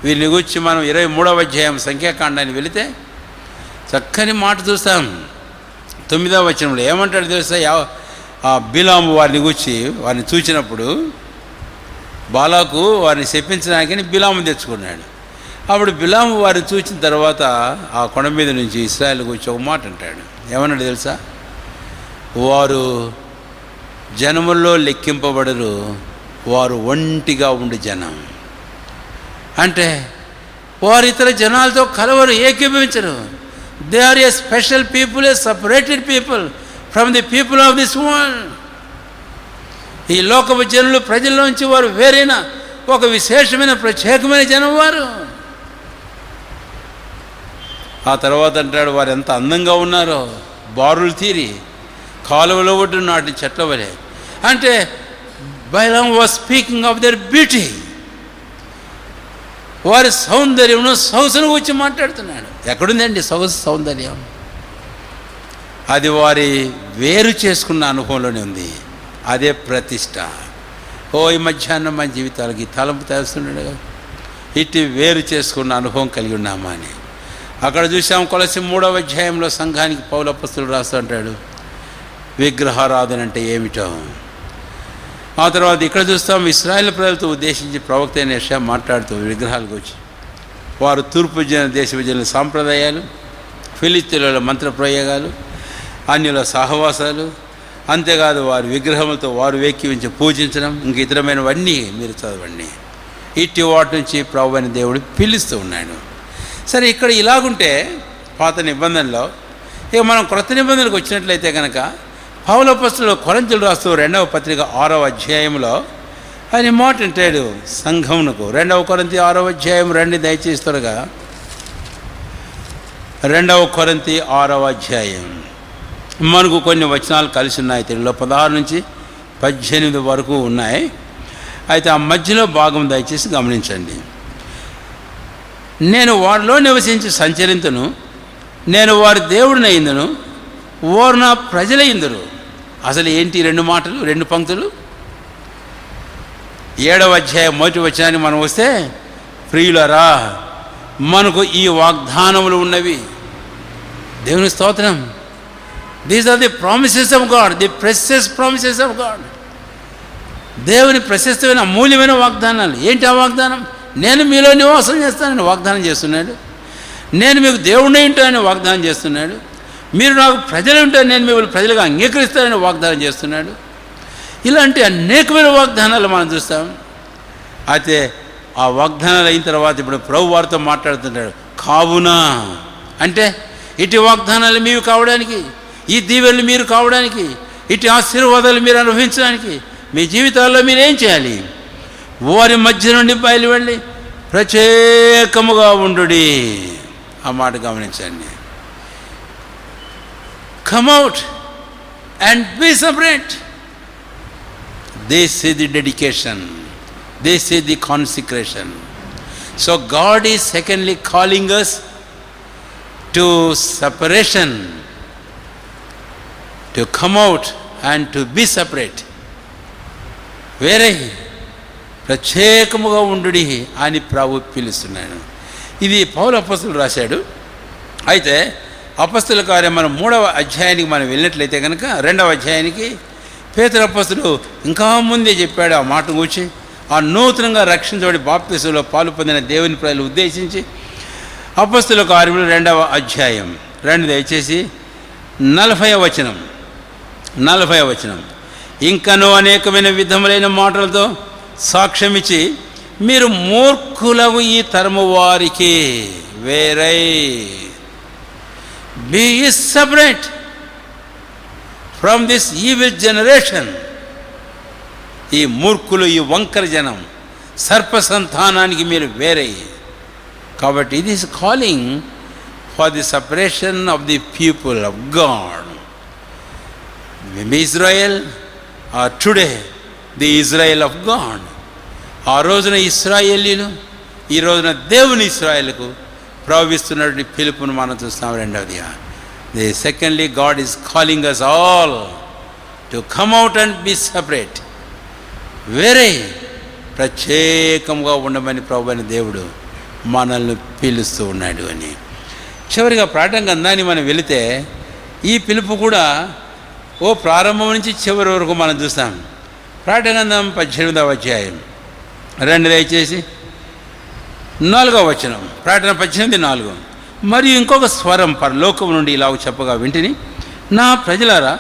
వీరిని గురించి మనం 23వ అధ్యాయం సంఖ్యాకాండాన్ని వెళితే చక్కని మాట చూస్తాం. 9వ వచనంలో ఏమంటాడు తెలుసా? ఆ బిలాము వారిని గూర్చి వారిని చూచినప్పుడు బాలాకు వారిని శపించడానికి బిలాము తెచ్చుకున్నాడు. అప్పుడు బిలాము వారిని చూసిన తర్వాత ఆ కొండ మీద నుంచి ఇశ్రాయేలు గురించి ఒక మాట అంటాడు. ఏమన్నాడు తెలుసా? వారు జనముల్లో లెక్కింపబడరు, వారు ఒంటిగా ఉండి జనం. అంటే వారు ఇతర జనాలతో కలవరు, ఏకీభవించరు. They are a special people, a separated people from the people of this world. ఈ లోకపు జనులు ప్రజల్లోంచి వారు వేరైన ఒక విశేషమైన ప్రత్యేకమైన జనం వారు. ఆ తర్వాత అంటాడు, వారు ఎంత అందంగా ఉన్నారో, బారులు తీరి కాలువలో ఒడ్డు నాటి చెట్ల వలె. అంటే Balaam was speaking of their beauty. వారి సౌందర్యం, సొగసును గురించి మాట్లాడుతున్నాడు. ఎక్కడుందండి సొగసు, సౌందర్యం? అది వారి వేరు చేసుకున్న అనుభవంలోనే ఉంది. అదే ప్రతిష్ట. ఈ మధ్యాహ్నం మన జీవితాలకి తలంపు తెస్తున్నాడు కదా, ఇటు వేరు చేసుకున్న అనుభవం కలిగి ఉన్నామా అని. అక్కడ చూసాం కొలసి 3వ అధ్యాయంలో సంఘానికి పౌలు అపొస్తలుడు రాస్తూ అంటాడు, విగ్రహారాధన అంటే ఏమిటో. ఆ తర్వాత ఇక్కడ చూస్తాం ఇశ్రాయేలు ప్రజలతో ఉద్దేశించి ప్రవక్త అయిన యెషయా మాట్లాడుతూ విగ్రహాల గురించి, వారు తూర్పు దేశ విజయుల సాంప్రదాయాలు, ఫిలిస్తీయుల మంత్ర ప్రయోగాలు, అన్యుల సహవాసాలు, అంతేకాదు వారి విగ్రహములతో వారు వేక్కివించి పూజించడం, ఇంక ఇతరమైనవన్నీ మీరు చదవండి. ఇట్టి వాటి నుంచి ప్రభు అయిన దేవుడు పిలుస్తూ ఉన్నాడు. సరే, ఇక్కడ ఇలాగుంటే పాత నిబంధనలో, ఇక మనం క్రొత్త నిబంధనలకు వచ్చినట్లయితే కనుక పౌలు అపొస్తలుడు కొరింథీయులకు రాస్తూ 2వ పత్రిక 6వ అధ్యాయంలో ఆయన మాట అంటాడు సంఘమునకు. 2 కొరింథీ 6వ అధ్యాయం రండి దయచేసి త్వరగా. 2 కొరింథీ 6వ అధ్యాయం. మనకు కొన్ని వచనాలు కలిసి ఉన్నాయి. తెలుగులో 16 నుంచి 18 వరకు ఉన్నాయి. అయితే ఆ మధ్యలో భాగం దయచేసి గమనించండి. నేను వారిలో నివసించి సంచరింతును, నేను వారి దేవుడినయిందును, వారు నా ప్రజలయిందురు. అసలు ఏంటి 2 మాటలు, 2 పంక్తులు? 7వ అధ్యాయం 1వ వచనానికి మనం వస్తే, ప్రియులరా మనకు ఈ వాగ్దానములు ఉన్నవి. దేవుని స్తోత్రం. These are the promises of God, the precious promises of God. దేవుని ప్రశస్తమైన అమూల్యమైన వాగ్దానాలు. ఏంటి ఆ వాగ్దానం? నేను మీలో నివాసం చేస్తానని వాగ్దానం చేస్తున్నాడు. నేను మీకు దేవుడిని ఉంటానని వాగ్దానం చేస్తున్నాడు. మీరు నాకు ప్రజలు ఉంటారు, నేను మిమ్మల్ని ప్రజలుగా అంగీకరిస్తానని వాగ్దానం చేస్తున్నాడు. ఇలాంటి అనేకమైన వాగ్దానాలు మనం చూస్తాం. అయితే ఆ వాగ్దానాలు అయిన తర్వాత ఇప్పుడు ప్రభు వారితో మాట్లాడుతున్నాడు. కావున అంటే ఇటు వాగ్దానాలు మీవి కావడానికి, ఈ దీవెనలు మీరు కావడానికి, ఇటు ఆశీర్వాదాలు మీరు అనుభవించడానికి మీ జీవితాల్లో మీరు ఏం చేయాలి? వారి మధ్య నుండి బయలు వెళ్ళి ప్రత్యేకముగా ఉండుడి. ఆ మాట గమనించండి. Come out and be separate. This is the dedication. This is the consecration. So God is secondly calling us to separation, to come out and to be separate. వేరే ప్రత్యేకముగా ఉండుడి అని ప్రభు పిలుస్తున్నాడు. ఇది పౌలు అపొస్తలుడు రాశాడు. అయితే అపొస్తలుల కార్యం మనం 3వ అధ్యాయానికి మనం వెళ్ళినట్లయితే కనుక 2వ అధ్యాయానికి పేతురు అపొస్తలుడు ఇంకా ముందే చెప్పాడు ఆ మాట గురించి. ఆ నూతనంగా రక్షించబడి బాప్తిసంలో పాలు పొందిన దేవుని ప్రజలు ఉద్దేశించి అపొస్తలుల కార్యములు 2వ అధ్యాయం దయచేసి 40వ వచనం. ఇంకనూ అనేకమైన విధములైన మాటలతో సాక్ష్యమిచ్చి మీరు మూర్ఖులకు ఈ తరము వారికి వేరై be ye separate from this evil generation. ఈ మూర్ఖులు, ఈ వంకర జనం, సర్ప సంతానానికి మీరు వేరే. కాబట్టి ఇది is calling for the separation of the people of God. Israel are today the Israel of God. ఆ రోజున ఇశ్రాయేలీలు, ఈ రోజున దేవుని ఇశ్రాయేలుకు ప్రవహిస్తున్నటువంటి పిలుపును మనం చూస్తాం. రెండవదిగా secondly God is calling us all to come out and be separate. వేరే ప్రత్యేకంగా ఉండమని ప్రభు అయిన దేవుడు మనల్ని పిలుస్తూ ఉన్నాడు అని. చివరిగా ప్రకటన గ్రంథాన్ని మనం వెళితే ఈ పిలుపు కూడా ప్రారంభం నుంచి చివరి వరకు మనం చూస్తాం. ప్రకటన గ్రంథం 18వ అధ్యాయం దయచేసి 4వ వచనం. ప్రకటన 18:4. మరియు ఇంకొక స్వరం పరలోకం నుండి ఇలాగ చెప్పగా వింటిని, నా ప్రజలారా,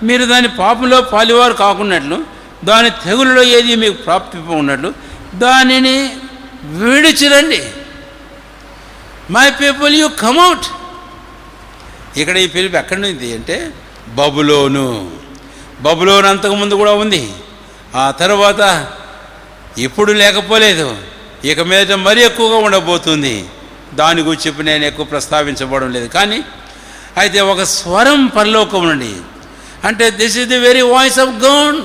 మీరు దాని పాపంలో పాలివారు కాకున్నట్లు, దాని తెగులలో ఏది మీకు ప్రాప్తింప ఉన్నట్లు దానిని విడిచిరండి. My people, you come out. ఇక్కడ ఈ పిలుపు ఎక్కడి నుంచి అంటే బబులోను. బబులోను అంతకుముందు కూడా ఉంది, ఆ తర్వాత ఇప్పుడు లేకపోలేదు, ఇక మీద మరీ ఎక్కువగా ఉండబోతుంది. దాని గురించి చెప్పి నేను ఎక్కువ ప్రస్తావించబడడం లేదు. కానీ అయితే ఒక స్వరం పరలోకం నుండి, అంటే this is the very voice of God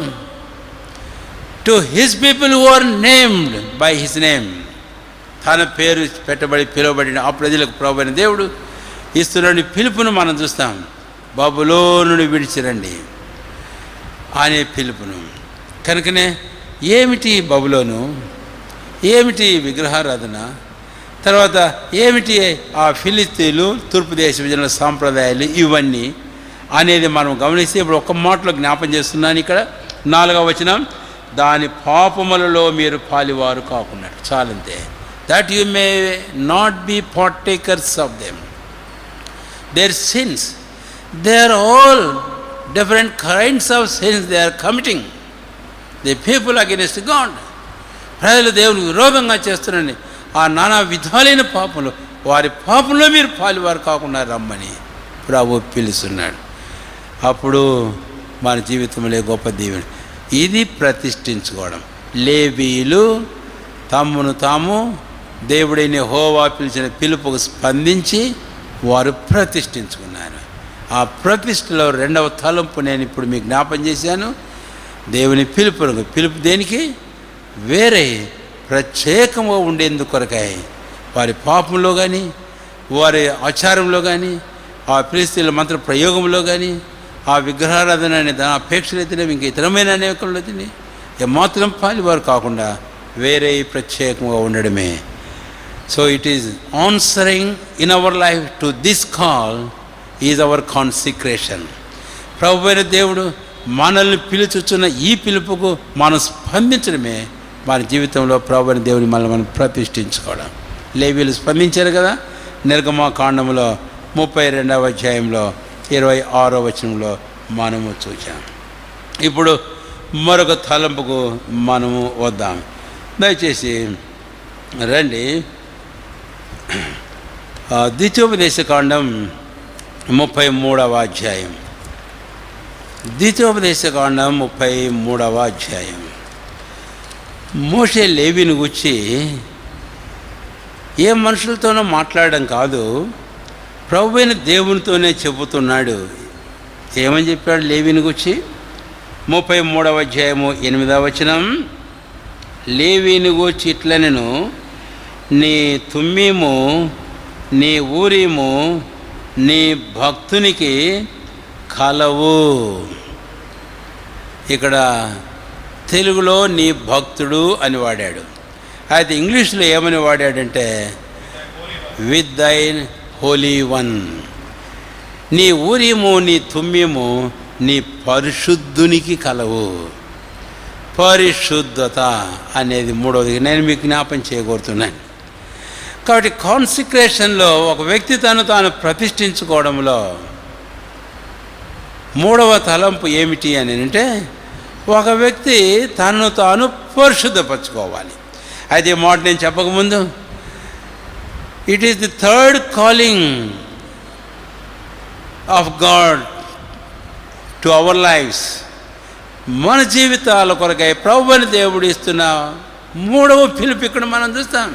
to his people who are named by his name. తన పేరు పెట్టబడి పిలువబడిన ఆ ప్రజలకు ప్రభువైన దేవుడు ఇస్తున్న పిలుపును మనం చూస్తాం. బబులోనుని విడిచిరండి అనే పిలుపును. కనుకనే ఏమిటి బబులోను, ఏమిటి విగ్రహారాధన, తర్వాత ఏమిటి ఆ ఫిలిస్తీన్లు, తూర్పు దేశ విజయ సాంప్రదాయాలు, ఇవన్నీ అనేది మనం గమనిస్తే ఇప్పుడు ఒక్క మాటలో జ్ఞాపం చేస్తున్నాను. ఇక్కడ 4వ వచనం, దాని పాపములలో మీరు పాలివారు కాకున్నట్టు. చాలంతే. That you may not be partakers of them. Their sins, they are all different kinds of sins they are committing. The people against God. ప్రజలు దేవునికి విరోధంగా చేస్తున్నారని ఆ నానా విధాలైన పాపంలో, వారి పాపంలో మీరు పాలివారు కాకుండా రమ్మని ప్రభు పిలుస్తున్నాడు. అప్పుడు మన జీవితంలో గొప్ప దీవెన. ఇది ప్రతిష్ఠించుకోవడం. లేవీయులు తమ్మును తాము దేవుడైన యెహోవా పిలిచిన పిలుపుకు స్పందించి వారు ప్రతిష్ఠించుకున్నారు. ఆ ప్రతిష్టలో 2వ తలంపు నేను ఇప్పుడు మీకు జ్ఞాపం చేశాను. దేవుని పిలుపు దేనికి? వేరే ప్రత్యేకంగా ఉండేందుకు కొరకాయ. వారి పాపంలో కానీ, వారి ఆచారంలో కానీ, ఆ ఫిలిస్తీన్ల మంత్ర ప్రయోగంలో కానీ, ఆ విగ్రహారాధన అనే దాని అపేక్షలు అయితేనే, ఇంక ఇతరమైన అనేకంలో అయితేనే ఏమాత్రం పాలివారు కాకుండా వేరే ప్రత్యేకంగా ఉండడమే. So it is answering in our life to this call is our consecration. ప్రభువైన దేవుడు మనల్ని పిలుచుచున్న ఈ పిలుపుకు మనం స్పందించడమే మన జీవితంలో ప్రభువైన దేవుని మనం ప్రతిష్ఠించుకోవడం. లేవీయులు స్పందించారు కదా. నిర్గమకాండంలో 32వ అధ్యాయంలో 26వ వచనంలో మనము చూసాం. ఇప్పుడు మరొక తలంపుకు మనము వద్దాం. దయచేసి రండి. ద్వితీయోపదేశకాండం 33వ అధ్యాయం. ద్వితీయోపదేశకాండం 33వ అధ్యాయం. మోషే లేవీని గూర్చి ఏ మనుషులతోనో మాట్లాడడం కాదు, ప్రభువైన దేవునితోనే చెబుతున్నాడు. ఏమని చెప్పాడు లేవీని గూర్చి? 33వ అధ్యాయము 8వ వచనం. లేవీని గూర్చి ఇట్లా, నేను నీ తుమ్మీము, నీ ఊరీము నీ భక్తునికి కలవు. ఇక్కడ తెలుగులో నీ భక్తుడు అని వాడాడు. అయితే ఇంగ్లీష్లో ఏమని వాడాడంటే విత్ దైన్ హోలీ వన్. నీ ఊరీము నీ తుమ్మీము నీ పరిశుద్ధునికి కలవు. పరిశుద్ధత అనేది 3వది నేను మీకు జ్ఞాపం చేయగోరుతున్నాను. కాబట్టి కాన్సిక్రేషన్లో ఒక వ్యక్తి తాను ప్రతిష్ఠించుకోవడంలో 3వ తలంపు ఏమిటి అని అంటే, ఒక వ్యక్తి తనను తాను పరిశుద్ధపరచుకోవాలి. అయితే మాట నేను చెప్పకముందు, it is the third calling of God to our lives. మన జీవితాల కొరకై ప్రభువుని దేవుడు ఇస్తున్న 3వ పిలుపు ఇక్కడ మనం చూస్తాం.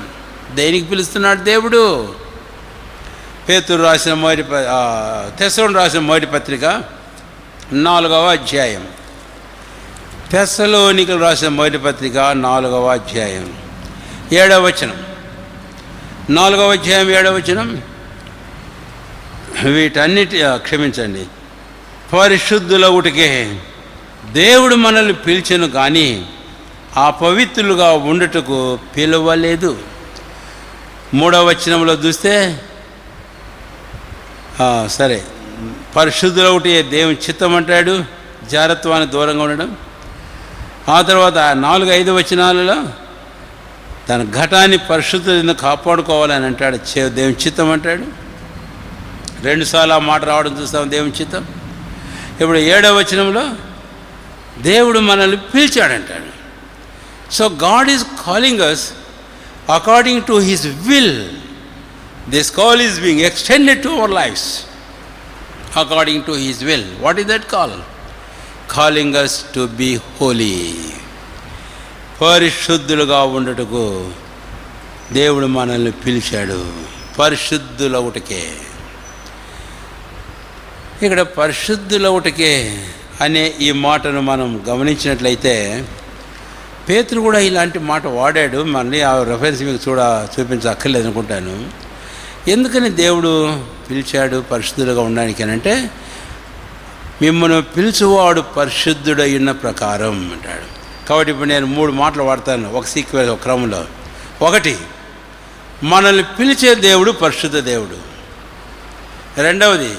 దేనికి పిలుస్తున్నాడు దేవుడు? తెస్సలోనికీయులకు రాసిన మొదటి పత్రిక 4వ అధ్యాయం. తెస్సలోనికీయులకు రాసిన మొదటి పత్రిక 4వ అధ్యాయం 7వ వచనం. 4వ అధ్యాయం 7వ వచనం. వీటన్నిటి క్షమించండి, పరిశుద్ధులవుటకే దేవుడు మనల్ని పిలిచెను కానీ అపవిత్రులుగా ఉండుటకు పిలవలేదు. 3వ వచనంలో చూస్తే సరే పరిశుద్ధులవుటే దేవుని చిత్తం అంటాడు. జారత్వానికి దూరంగా ఉండడం. ఆ తర్వాత 4-5 వచనాలలో తన ఘటాన్ని పరిశుద్ధతను కాపాడుకోవాలని అంటాడు. దేవుని చిత్తం అంటాడు. 2 సార్లు ఆ మాట రావడం చూస్తాం, దేవుని చిత్తం. ఇప్పుడు 7వ వచనంలో దేవుడు మనల్ని పిలిచాడంటాడు. So God is calling us according to his will. This call is being extended to our lives according to his will. What is that call? Calling us to be holy. పరిశుద్ధులుగా ఉండటకు దేవుడు మనల్ని పిలిచాడు. పరిశుద్ధులవుటకే. ఇక్కడ పరిశుద్ధులవుటకే అనే ఈ మాటను మనం గమనించినట్లయితే పేతురు కూడా ఇలాంటి మాట వాడాడు. మళ్ళీ ఆ రెఫరెన్స్ మీకు చూపించక్కర్లేదు అనుకుంటాను. ఎందుకని దేవుడు పిలిచాడు పరిశుద్ధులుగా ఉండడానికి అని అంటే, మిమ్మల్ని పిలుచువాడు పరిశుద్ధుడైన ప్రకారం అంటాడు. కాబట్టి ఇప్పుడు నేను 3 మాటలు వాడతాను ఒక సీక్వెన్స్, ఒక క్రమంలో. 1, మనల్ని పిలిచే దేవుడు పరిశుద్ధ దేవుడు. 2వది,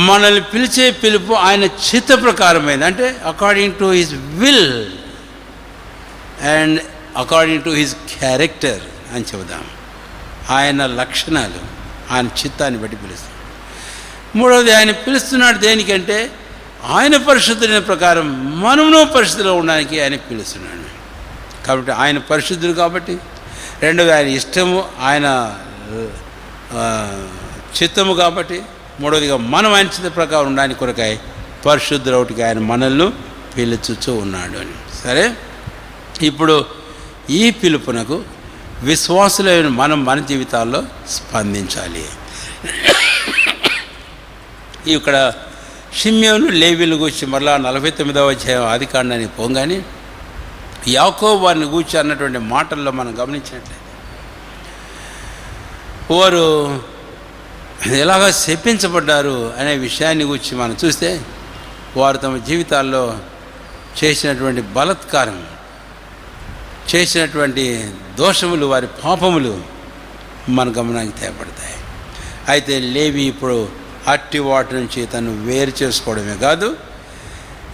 మనల్ని పిలిచే పిలుపు ఆయన చిత్త ప్రకారమైంది, అంటే according to his will and according to his character అని చెబుదాం. ఆయన లక్షణాలు, ఆయన చిత్తాన్ని బట్టి పిలుస్తాం. 3వది, ఆయన పిలుస్తున్నాడు దేనికంటే ఆయన పరిశుద్ధులైన ప్రకారం మనమును పరిశుద్ధిలో ఉండడానికి ఆయన పిలుస్తున్నాడు. కాబట్టి ఆయన పరిశుద్ధుడు కాబట్టి. 2వది, ఆయన ఇష్టము, ఆయన చిత్తము కాబట్టి. 3వదిగా మనం ఆయన చిత్త ప్రకారం ఉండడానికి కొరకాయ పరిశుద్ధులవుటికి ఆయన మనల్ని పిలుచుచూ ఉన్నాడు అని. సరే, ఇప్పుడు ఈ పిలుపునకు విశ్వాసులైన మనం మన జీవితాల్లో స్పందించాలి. ఇక్కడ షిమ్యోను లేవీలను గూర్చి మరలా 49వ అధ్యాయం ఆదికాండానికి పోగానే యాకోబు వారిని గూర్చి అన్నటువంటి మాటల్లో మనం గమనించినట్లయితే, వారు ఎలాగ శపించబడ్డారు అనే విషయాన్ని గురించి మనం చూస్తే, వారు తమ జీవితాల్లో చేసినటువంటి బలత్కారం, చేసినటువంటి దోషములు, వారి పాపములు మన గమనానికి తేపడతాయి. అయితే లేవి ఇప్పుడు అట్టి వాటి నుంచి తను వేరు చేసుకోవడమే కాదు,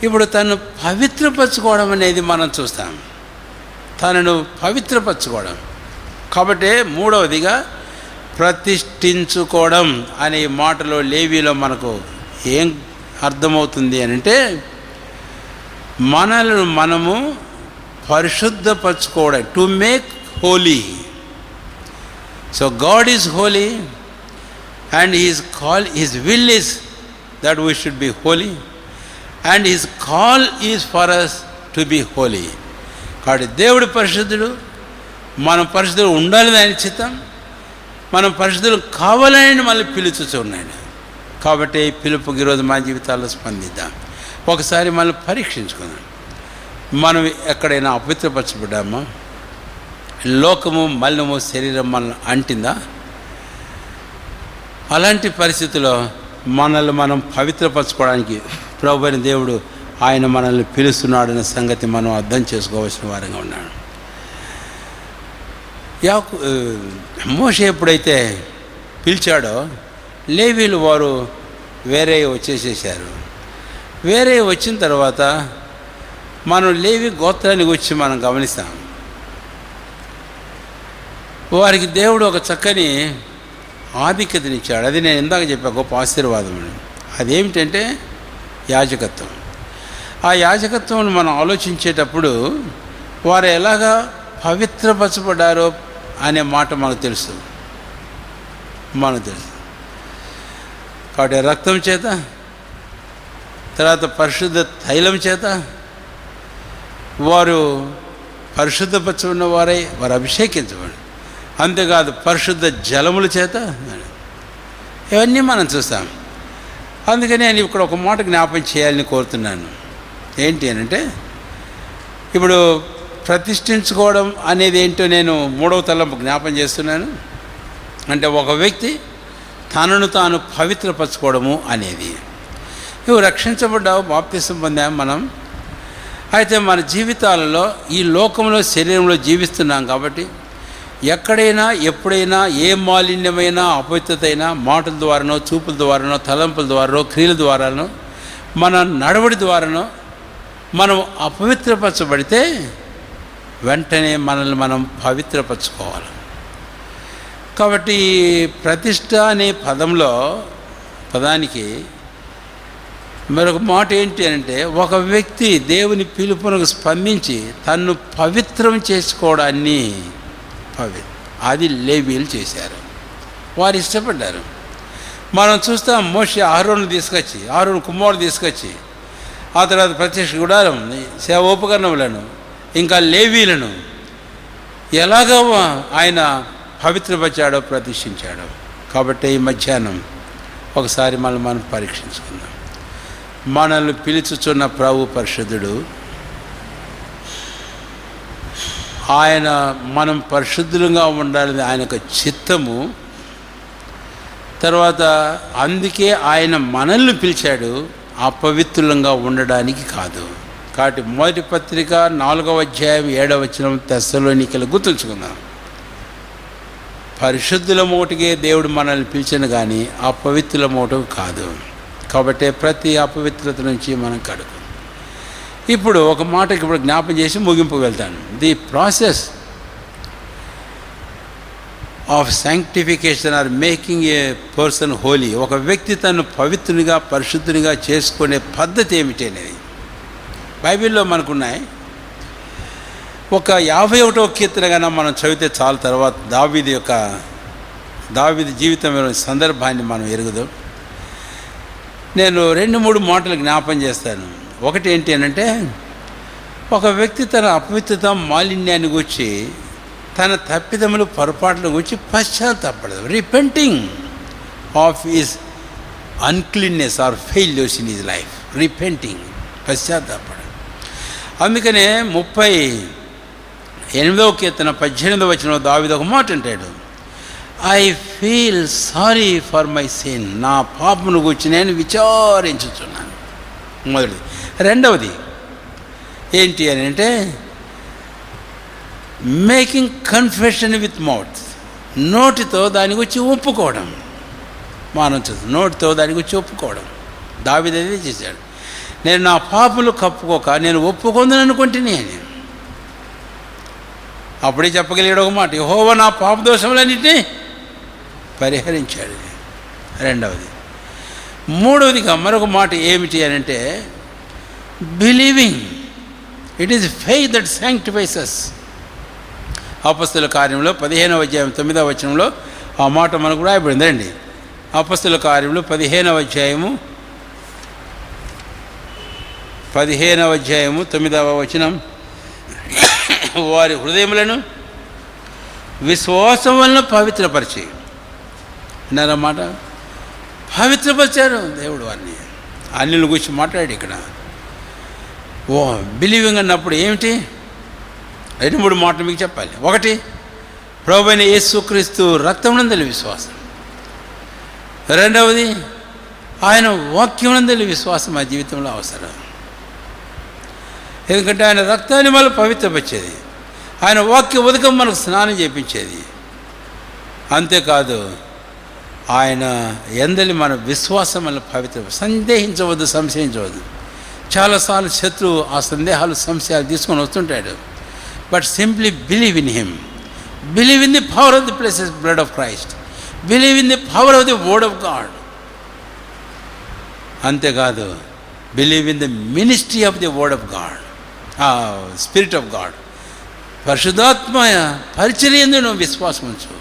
ఇప్పుడు తను పవిత్రపరచుకోవడం అనేది మనం చూస్తాం. తనను పవిత్రపరచుకోవడం. కాబట్టి 3వదిగా ప్రతిష్ఠించుకోవడం అనే మాటలో లేవీలో మనకు ఏం అర్థమవుతుంది అని అంటే, మనల్ని మనము పరిశుద్ధపరచుకోవడం, to make holy. So God is holy and his will is that we should be holy, and his call is for us to be holy. కాబట్టి దేవుడు పరిశుద్ధుడు, మనం పరిశుద్ధులు ఉండాలని ఆయన చిత్తం, మనం పరిశుద్ధులు కావాలని మళ్ళీ పిలుచుచున్నాడు. కాబట్టి పిలుపుకి ఈరోజు మా జీవితాల్లో స్పందిద్దాం. ఒకసారి మనం పరీక్షించుకుందాం. మనం ఎక్కడైనా అపవిత్రపరచబడ్డామా? లోకము, మలినము, శరీరం మనల్ని అంటిందా? అలాంటి పరిస్థితుల్లో మనల్ని మనం పవిత్రపరచుకోవడానికి ప్రభువైన దేవుడు ఆయన మనల్ని పిలుస్తున్నాడనే సంగతి మనం అర్థం చేసుకోవాల్సిన వారంగా ఉన్నాడు. మోషే ఎప్పుడైతే పిలిచాడో లేవీలు వారు వేరే వచ్చేసేసారు. వేరే వచ్చిన తర్వాత మనం లేవి గోత్రాన్ని వచ్చి మనం గమనిస్తాం. వారికి దేవుడు ఒక చక్కని ఆధిక్యతనిచ్చాడు. అది నేను ఇందాక చెప్పా, గొప్ప ఆశీర్వాదం అని. అదేమిటంటే యాజకత్వం. ఆ యాజకత్వం మనం ఆలోచించేటప్పుడు వారు ఎలాగా పవిత్రపరచబడ్డారో అనే మాట మనకు తెలుసు. కాబట్టి రక్తం చేత, తర్వాత పరిశుద్ధ తైలం చేత వారు పరిశుద్ధపరచుకున్న వారై వారు అభిషేకించబడి, అంతేకాదు పరిశుద్ధ జలముల చేత, ఇవన్నీ మనం చూస్తాం. అందుకని నేను ఇక్కడ ఒక మాట జ్ఞాపకం చేయాలని కోరుతున్నాను. ఏంటి అని అంటే, ఇప్పుడు ప్రతిష్ఠించుకోవడం అనేది ఏంటో నేను 3వ తలంపు జ్ఞాపకం చేస్తున్నాను. అంటే ఒక వ్యక్తి తనను తాను పవిత్రపరచుకోవడము అనేది. నువ్వు రక్షించబడ్డావు, బాప్తిసం పొందాము మనం. అయితే మన జీవితాలలో ఈ లోకంలో, శరీరంలో జీవిస్తున్నాం కాబట్టి ఎక్కడైనా, ఎప్పుడైనా ఏ మాలిన్యమైనా, అపవిత్రత అయినా మాటల ద్వారానో, చూపుల ద్వారానో, తలంపుల ద్వారానో, క్రియల ద్వారానో మన నడవడి ద్వారానో మనం అపవిత్రపరచబడితే వెంటనే మనల్ని మనం పవిత్రపరచుకోవాలి. కాబట్టి ప్రతిష్ట అనే పదానికి మరొక మాట ఏంటి అంటే, ఒక వ్యక్తి దేవుని పిలుపునకు స్పందించి తన్ను పవిత్రం చేసుకోవడాన్ని అది లేవీయులు చేశారు. వారు ఇష్టపడ్డారు. మనం చూస్తాం, మోషే అహరోను కుమారుడు తీసుకొచ్చి ఆ తర్వాత ప్రత్యక్ష గుడారం, సేవోపకరణములను, ఇంకా లేవీలను ఎలాగ ఆయన పవిత్రపరిచాడో ప్రతిష్ఠించాడో. కాబట్టి ఈ మధ్యాహ్నం ఒకసారి మనం పరీక్షించుకుందాం. మనల్ని పిలుచుచున్న ప్రభు పరిశుద్ధుడు. ఆయన మనం పరిశుద్ధులుగా ఉండాలని ఆయన యొక్క చిత్తము. తర్వాత అందుకే ఆయన మనల్ని పిలిచాడు, అపవిత్రులంగా ఉండడానికి కాదు. కాబట్టి మొదటి పత్రిక 4వ అధ్యాయం 7వ వచనం తెస్సలోనికలు గుర్తుంచుకుందాం. పరిశుద్ధుల మోటికే దేవుడు మనల్ని పిలిచిన కానీ అపవిత్రుల మోటు కాదు. కాబట్టి ప్రతి అపవిత్రత నుంచి మనం కడుగు. ఇప్పుడు ఒక మాటకి ఇప్పుడు జ్ఞాపం చేసి ముగింపు వెళ్తాను. The process of sanctification or making a person holy. ఒక వ్యక్తి తను పవిత్రునిగా పరిశుద్ధునిగా చేసుకునే పద్ధతి ఏమిటి అనేది బైబిల్లో మనకున్నాయి. ఒక 51వ కీర్తన కన్నా మనం చదివితే చాలు. తర్వాత దావీదు జీవితం సందర్భాన్ని మనం ఎరుగుదాం. నేను 2-3 మాటలు జ్ఞాపం చేస్తాను. ఒకటి ఏంటి అనంటే, ఒక వ్యక్తి తన అపవిత్రత మాలిన్యాన్ని గురించి, తన తప్పిదములు పొరపాట్ల గురించి పశ్చాత్తాపడదు. Repenting of his uncleanness or failures in his life. Repenting, పశ్చాత్తాపడదు. అందుకనే 38వ కీర్తన 18వ వచనంలో దావీదు ఒక మాట అంటాడు, I feel sorry for my sin. నా పాపమును గురించి నేను విచారించుచున్నాను. మొదటిది. రెండవది ఏంటి అని అంటే, మేకింగ్ కన్ఫెషన్ విత్ మౌత్. నోటితో దాని గురించి ఒప్పుకోవడం. మనం చూస్తాం, నోటితో దాని గురించి ఒప్పుకోవడం. దావీదు అదే చేశాడు. నేను నా పాపములు కప్పుకోక నేను ఒప్పుకుందని అనుకుంటుని అని అప్పుడే చెప్పగలిగాడు ఒక మాట, యెహోవా నా పాప దోషములన్నింటినీ పరిహరించాడు. రెండవది. మూడవదిగా మరొక మాట ఏమిటి అని అంటే, believing. It is faith that శాంక్టిఫైస్ us. అపొస్తలుల కార్యంలో 15వ అధ్యాయం 9వ వచనంలో ఆ మాట మనకు రాయబడిందండి. అపొస్తలుల కార్యంలో 15వ అధ్యాయము 9వ వచనం, వారి హృదయములను విశ్వాసం వలన పవిత్రపరిచి. విన్నారన్నమాట, పవిత్రపరిచారు దేవుడు వారిని. అన్యుల గురించి మాట్లాడి ఇక్కడ బిలీవింగ్ అన్నప్పుడు ఏమిటి? 2-3 మాటలు మీకు చెప్పాలి. ఒకటి, ప్రభువైన యేసుక్రీస్తు రక్తమునందలి విశ్వాసం. రెండవది, ఆయన వాక్యమునందలి విశ్వాసం మా జీవితంలో అవసరం. ఎందుకంటే ఆయన రక్తాన్ని మనల్ని పవిత్రపరిచేది, ఆయన వాక్య ఉదకం మనకు స్నానం చేయించేది. అంతేకాదు, ఆయన ఎందలి మన విశ్వాసం వల్ల పవిత్ర. సందేహించవద్దు, సంశయించవద్దు. చాలాసార్లు శత్రువు ఆ సందేహాలు సంశయాలు తీసుకొని వస్తుంటాడు. But simply believe in him. Believe in the power of the precious blood of Christ. Believe in the power of the word of God. అంతేకాదు, believe in the ministry of the word of God, spirit of God. పరిశుద్ధాత్మ పరిచర్యందు నువ్వు విశ్వాసం ఉంచు.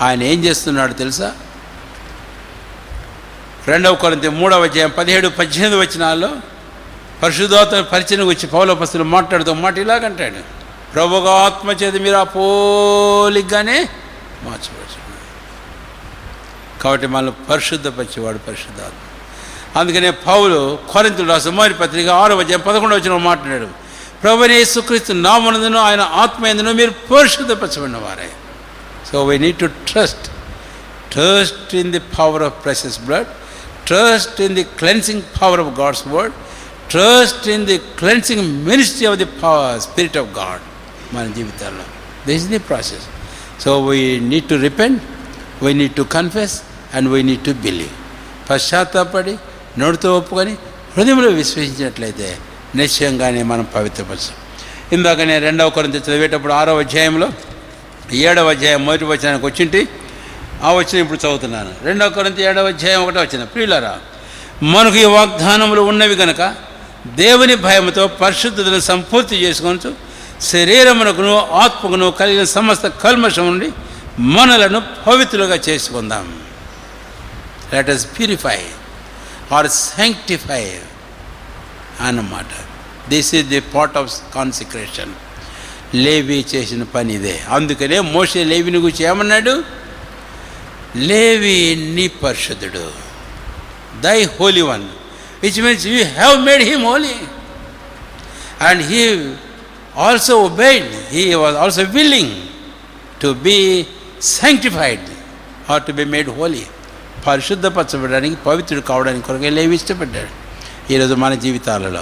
ఆయన ఏం చేస్తున్నాడు తెలుసా? 2 కొరింథీ 3వ అధ్యాయం 17-18 వచనాల్లో పరిశుద్ధాత్మ పరిచయం వచ్చి పౌలు అపొస్తలుడు మాట్లాడుతూ మాట ఇలాగంటాడు, ప్రభువుగా ఆత్మ చేత మీరు ఆ పోలిగ్గానే మార్చవచ్చు. కాబట్టి మనల్ని పరిశుద్ధపరిచేవాడు పరిశుద్ధాత్మ. అందుకనే పౌలు కొరింథీయులకు రాసిన మొదటి పత్రిక 6వ అధ్యాయం 11వ వచనంలో మాట్లాడాడు, ప్రభువైన యేసుక్రీస్తు నామమునందును ఆయన ఆత్మ యందును మీరు పరిశుద్ధపరచబడిన వారే. So we need to trust in the power of precious blood, trust in the cleansing power of God's word, trust in the cleansing ministry of the spirit of God మన జీవితాల్లో. This is the process. So we need to repent, we need to confess and we need to believe. పశ్చాత్తాపడి నోటితో ఒప్పుకొని హృదయంలో విశ్వసించినట్లయితే నిశ్చయంగానే మనం పవిత్రపరచం. ఇందాక నేను 2వ కొరింథీ చదివేటప్పుడు 6వ అధ్యాయంలో 7వ అధ్యాయం 1వ వచనానికి వచ్చింటి, ఆ వచనం ఇప్పుడు చదువుతున్నాను. 2వ కొరింథీ 7వ అధ్యాయం 1వ వచనం. ప్రియులారా, మనకు ఈ వాగ్దానములు ఉన్నవి గనక దేవుని భయముతో పరిశుద్ధతను సంపూర్తి చేసుకొనుచు శరీరమునకును ఆత్మకును కలిగిన సమస్త కల్మషం నుండి మనలను పవిత్రులుగా చేసుకుందాం. Let us purify or sanctify అన్నమాట. This is the part of consecration. Levi చేసిన పని ఇదే. అందుకనే మోషే లేవిని గురించి ఏమన్నాడు? లేవి నీ పరిశుద్ధుడు, thy holy one, which means you have made him holy. And he also obeyed, he was also willing to be sanctified or to be made holy. పరిశుద్ధపరచబడడానికి, పవిత్రుడు కావడానికి కొరకే లేవి ఇష్టపడ్డాడు. ఈరోజు మన జీవితాలలో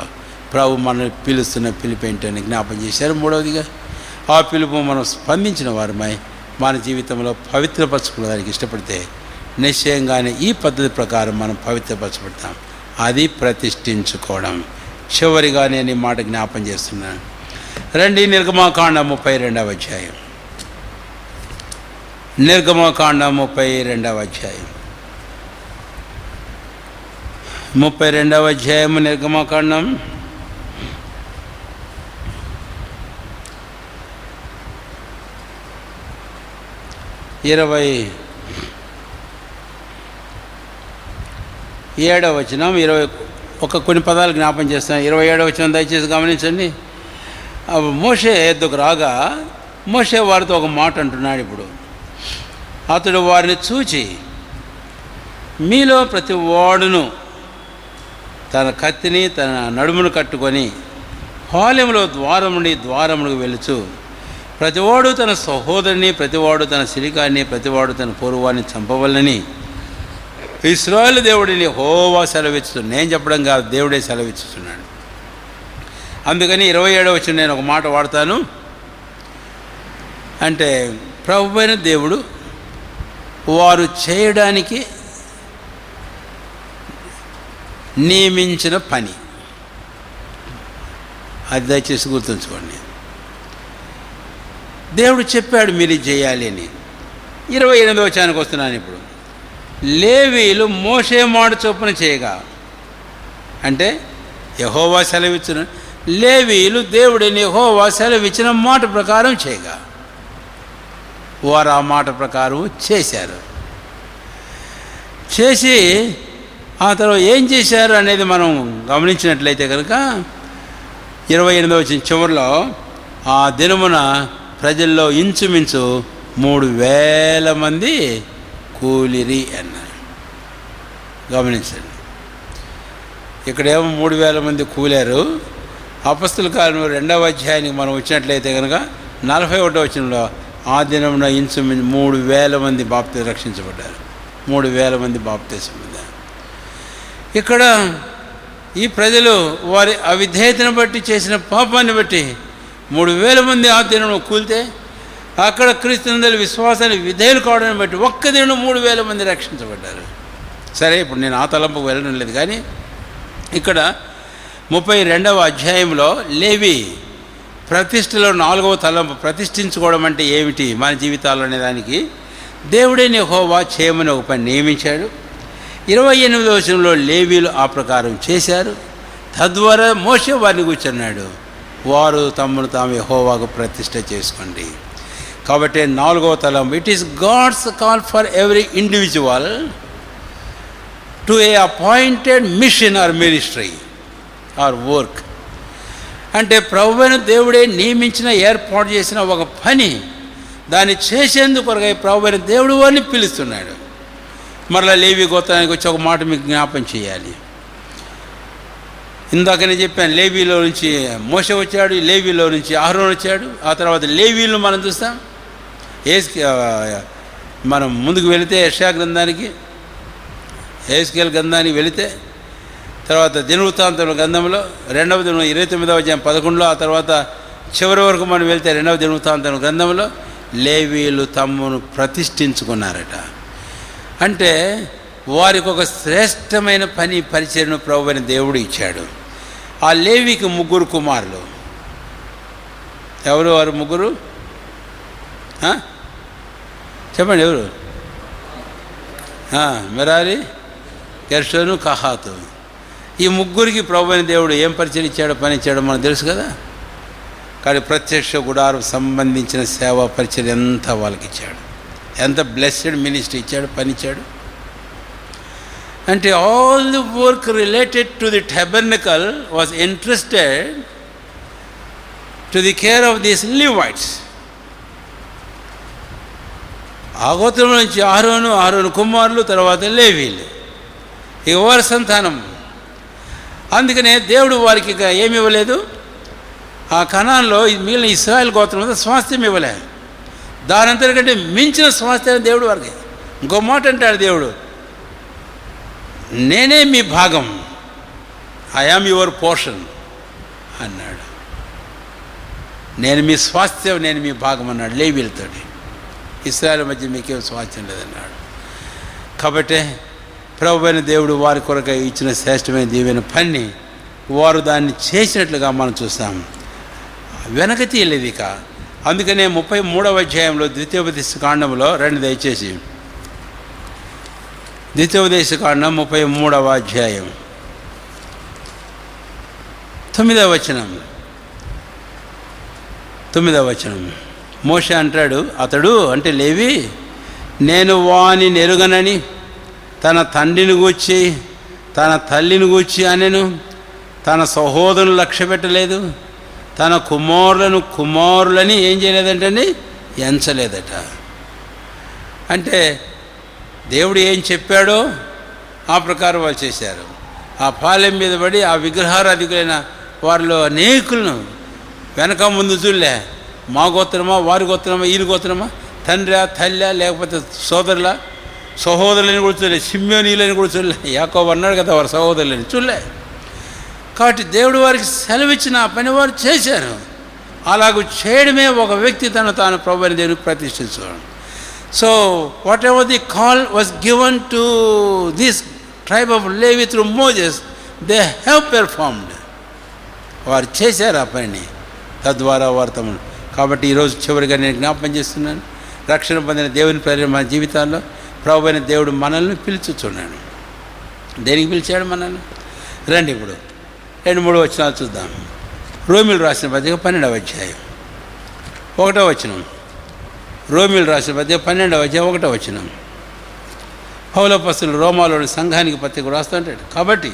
ప్రభు మనల్ని పిలుస్తున్న పిలుపు ఏంటని జ్ఞాపం చేశారు. 3వదిగా ఆ పిలుపు మనం స్పందించిన వారమై మన జీవితంలో పవిత్రపరచుకోవడానికి ఇష్టపడితే నిశ్చయంగానే ఈ పద్ధతి ప్రకారం మనం పవిత్రపరచబడతాం. అది ప్రతిష్ఠించుకోవడం. చివరిగా నేను ఈ మాట జ్ఞాపం చేస్తున్నాను. రండి, నిర్గమాకాండం 32వ అధ్యాయం. నిర్గమాకాండం 32వ అధ్యాయం. 32వ అధ్యాయం నిర్గమాకాండం. ఇరవై 7వ వచనం. కొన్ని పదాలు జ్ఞాపం చేస్తాను. 27వ వచనం దయచేసి గమనించండి. మోషే ఎద్దుకు రాగా మోషే వారితో ఒక మాట అంటున్నాడు. ఇప్పుడు అతడు వారిని చూచి, మీలో ప్రతి వాడును తన కత్తిని తన నడుమును కట్టుకొని పాలెంలో ద్వారం నుండి ద్వారమునకు వెలుచు, ప్రతివాడు తన సహోదరుని, ప్రతివాడు తన సిరికాన్ని, ప్రతివాడు తన పూర్వాన్ని చంపవలని ఇశ్రాయేలు దేవుడిని యెహోవా సెలవిస్తున్నాడు. నేను చెప్పడం కాదు, దేవుడే సెలవిస్తున్నాడు. అందుకని 27వ వచనం నేను ఒక మాట వాడతాను. అంటే ప్రభువైన దేవుడు వారు చేయడానికి నియమించిన పని, అది దయచేసి గుర్తుంచుకోండి. దేవుడు చెప్పాడు మీరు చేయాలి అని. 28వ వచనానికి వస్తున్నాను ఇప్పుడు. లేవీయులు మోషే మాట చొప్పున చేయగా, అంటే యెహోవా సెలవిచ్చిన, లేవీయులు దేవుడిని యెహోవా సెలవిచ్చిన మాట ప్రకారం చేయగా వారు ఆ మాట ప్రకారం చేశారు. చేసి ఆ తర్వాత ఏం చేశారు అనేది మనం గమనించినట్లయితే కనుక 28వ వచనం చివరిలో, ఆ దినమున ప్రజల్లో ఇంచుమించు 3,000 మంది కూలిరి అన్నారు. గమనించండి, ఇక్కడేమో 3,000 మంది కూలారు. అపొస్తలుల కార్యములు 2వ అధ్యాయానికి మనం వచ్చినట్లయితే కనుక 41వ వచనంలో, ఆ దినమున ఇంచుమించు 3,000 మంది రక్షించబడ్డారు. 3,000 మంది బాప్తిసం పొందారు. ఇక్కడ ఈ ప్రజలు వారి అవిధేయతను బట్టి, చేసిన పాపాన్ని బట్టి 3,000 మంది ఆ దినం కూలితే, అక్కడ క్రీస్తునందలి విశ్వాసాన్ని విధేయులు కావడాన్ని బట్టి ఒక్క దినం 3,000 మంది రక్షించబడ్డారు. సరే, ఇప్పుడు నేను ఆ తలంపుకు వెళ్ళడం లేదు. కానీ ఇక్కడ 32వ అధ్యాయంలో లేవి ప్రతిష్టలో 4వ తలంపు, ప్రతిష్ఠించుకోవడం అంటే ఏమిటి మన జీవితాల్లో అనే దానికి దేవుడే యెహోవా చేయమని ఒక పని నియమించాడు. 28వ వచనంలో లేవీలు ఆ ప్రకారం చేశారు. తద్వారా మోషే వారిని కూర్చున్నాడు, వారు తమను తాము యెహోవాకు ప్రతిష్ఠ చేసుకోండి. కాబట్టి 4వ తలంపు, it is God's call for every individual to a appointed mission or ministry or work. అంటే ప్రభువైన దేవుడే నియమించిన, ఏర్పాటు చేసిన ఒక పని, దాన్ని చేసేందుకు కొరకై ప్రభువైన దేవుడు వారిని పిలుస్తున్నాడు. మరలా లేవి గోత్రానికి వచ్చి ఒక మాట మీకు జ్ఞాపం చేయాలి. ఇందాకనే చెప్పాను, లేవీలో నుంచి మోషే వచ్చాడు, లేవీలో నుంచి అహరోను వచ్చాడు. ఆ తర్వాత లేవీలను మనం చూస్తాం. మనం ముందుకు వెళితే యెషయా గ్రంథానికి, యెహెజ్కేలు గ్రంథానికి వెళితే, తర్వాత దినవృత్తాంతముల గ్రంథంలో 2వ దినం 29వ అధ్యాయం 11లో, ఆ తర్వాత చివరి వరకు మనం వెళితే 2వ దినవృత్తాంతముల గ్రంథంలో లేవీయులు తమను ప్రతిష్ఠించుకున్నారట. అంటే వారికి ఒక శ్రేష్టమైన పరిచయను ప్రభువైన దేవుడు ఇచ్చాడు. ఆ లేవికి 3 కుమారులు. ఎవరు వారు ముగ్గురు? చెప్పండి ఎవరు? మెరారి, గెర్షోను, కహాతు. ఈ 3కి ప్రభువైన దేవుడు ఏం పరిచయం ఇచ్చాడో, పని ఇచ్చాడో మనకు తెలుసు కదా. కానీ ప్రత్యక్ష గుడారం సంబంధించిన సేవా పరిచయం ఎంత వాళ్ళకి ఇచ్చాడు, ఎంత బ్లెస్డ్ మినిస్ట్రీ ఇచ్చాడు, పని ఇచ్చాడు. అంటే all the work related to the tabernacle was interested to the care of these Levites. ఆ గోత్రం నుంచి ఆరోను కుమారులు, తర్వాత లేవీలు, ఇక వారి సంతానం. అందుకనే దేవుడు వారికి ఇక ఏమి ఇవ్వలేదు, ఆ కనాన్లో మిగిలిన ఇశ్రాయేల్ గోత్రం స్వాస్థ్యం ఇవ్వలే. దానంతకంటే మించిన స్వాస్థ్యాన్ని దేవుడు వారికి. ఇంకో మాట అంటాడు దేవుడు, నేనే మీ భాగం, ఐ యామ్ యువర్ పోర్షన్ అన్నాడు. నేను మీ స్వాస్థ్యం, నేను మీ భాగం అన్నాడు లేవీలతోటి. ఇశ్రాయేల్ మధ్య మీకేం స్వాస్థ్యం లేదన్నాడు. కాబట్టి ప్రభువైన దేవుడు వారి కొరకు ఇచ్చిన శ్రేష్టమైన దీవెన పని వారు దాన్ని చేసినట్లుగా మనం చూస్తాం. వెనక తీయలేదు ఇక. అందుకనే 33వ అధ్యాయంలో ద్వితీయోపదేశకాండంలో దయచేసి ద్వితీయోపదేశకాండం 33వ అధ్యాయం 9వ వచనం. మోషే అంటాడు, అతడు అంటే లేవి, నేను వాని నెరుగనని తన తండ్రిని గూర్చి తన తల్లిని గూర్చి అనెను, తన సహోదరులను లక్ష్య పెట్టలేదు, తన కుమారులని ఏం చేయలేదంటే ఎంచలేదట. అంటే దేవుడు ఏం చెప్పాడో ఆ ప్రకారం వాళ్ళు చేశారు. ఆ పాలెం మీద పడి ఆ విగ్రహారాధికులైన వారిలో అనేకులను వెనక ముందు చూడలే. మా గోత్రమా, వారి గోత్రమా, ఈయన గోత్రమా, తండ్రి తల్లి లేకపోతే సహోదరులని కూడా చూడలే, సిమ్యోనీలని కూడా చూడలే. యాకోబు అన్నాడు కదా వారి సహోదరులని చూడలే. కాబట్టి దేవుడు వారికి సెలవిచ్చిన ఆ పని వారు చేశారు. అలాగూ చేయడమే ఒక వ్యక్తి తాను ప్రభువైన దేవునికి ప్రతిష్ఠించడం. So whatever the call was given to this tribe of Levi through Moses, they have performed. వారు చేశారు ఆ పనిని, తద్వారా వారు తమ. కాబట్టి ఈరోజు చివరిగా నేను జ్ఞాపకం చేస్తున్నాను, రక్షణ పొందిన దేవుని ప్రేరణ మన జీవితాల్లో ప్రభువైన దేవుడు మనల్ని పిలుచుచున్నాడు. దేనికి పిలిచాడు మనల్ని? రండి ఇప్పుడు 2-3 వచనాలు చూద్దాం. రోమిలు రాసిన పత్రిక 12వ అధ్యాయం 1వ వచనం. రోమిలు రాసిన పత్రిక 12వ అధ్యాయం 1వ వచనం. పౌలపస్తులు రోమాలోని సంఘానికి పత్రిక రాస్తుంటాడు. కాబట్టి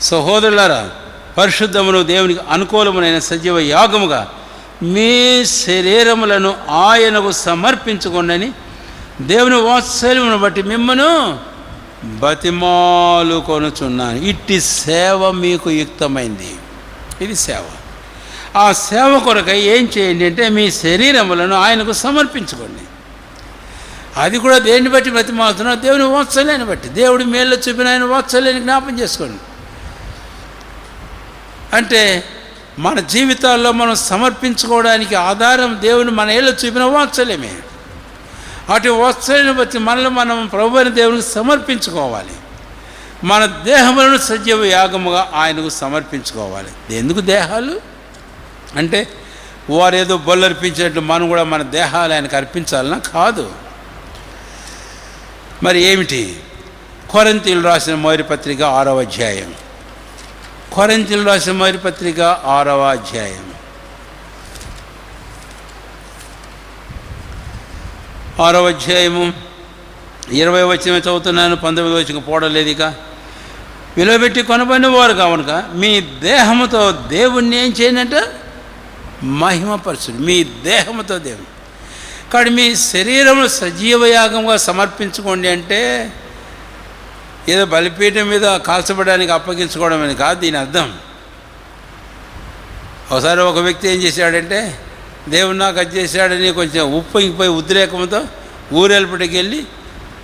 సహోదరులారా, పరిశుద్ధమును దేవునికి అనుకూలమునైన సజీవ యాగముగా మీ శరీరములను ఆయనకు సమర్పించుకోండి, దేవుని వాత్సల్యమును బట్టి మిమ్మను బతిమాలు కొనుచున్నాను. ఇట్టి సేవ మీకు యుక్తమైంది. ఇది సేవ. ఆ సేవ కొరకై ఏం చేయండి అంటే మీ శరీరములను ఆయనకు సమర్పించుకోండి. అది కూడా దేన్ని బట్టి బతిమాలుతున్నా? దేవుని వాత్సల్యాన్ని బట్టి. దేవుడి మేల్లో చూపిన ఆయన వాత్సల్యాన్ని జ్ఞాపం చేసుకోండి. అంటే మన జీవితాల్లో మనం సమర్పించుకోవడానికి ఆధారం దేవుని మన ఏళ్ళు చూపిన వాత్సల్యమే. అటు వాత్సల్యాన్ని బట్టి మనల్ని మనం ప్రభువైన దేవునికి సమర్పించుకోవాలి. మన దేహములను సజీవ యాగముగా ఆయనకు సమర్పించుకోవాలి. ఎందుకు దేహాలు అంటే వారు ఏదో బొల్లర్పించినట్లు మనం కూడా మన దేహాలు ఆయనకు అర్పించాలన్నా? కాదు. మరి ఏమిటి? కొరింథీయులు రాసిన మొదటి పత్రిక 6వ అధ్యాయం. కొరింథీయులు రాసిన మొదటి పత్రిక 6వ అధ్యాయం 6వ అధ్యాయము 20వ వచనం చదువుతున్నాను. 19వ వచనం పోవడలేదు. ఇక విలువబెట్టి కొనబడిన వారు కనుక మీ దేహముతో దేవుణ్ణి ఏం చేయనట? మహిమపరచుడు. మీ దేహముతో దేవుని. కాబట్టి మీ శరీరము సజీవ యాగంగా సమర్పించుకోండి అంటే ఏదో బలిపీఠం మీద కాల్చబడడానికి అప్పగించుకోవడం అని కాదు దీని అర్థం. ఒకసారి ఒక వ్యక్తి ఏం చేశాడంటే, దేవుడు నాకు అది చేశాడని కొంచెం ఉప్పొంగిపోయి ఉద్రేకంతో ఊరెల్పటికి వెళ్ళి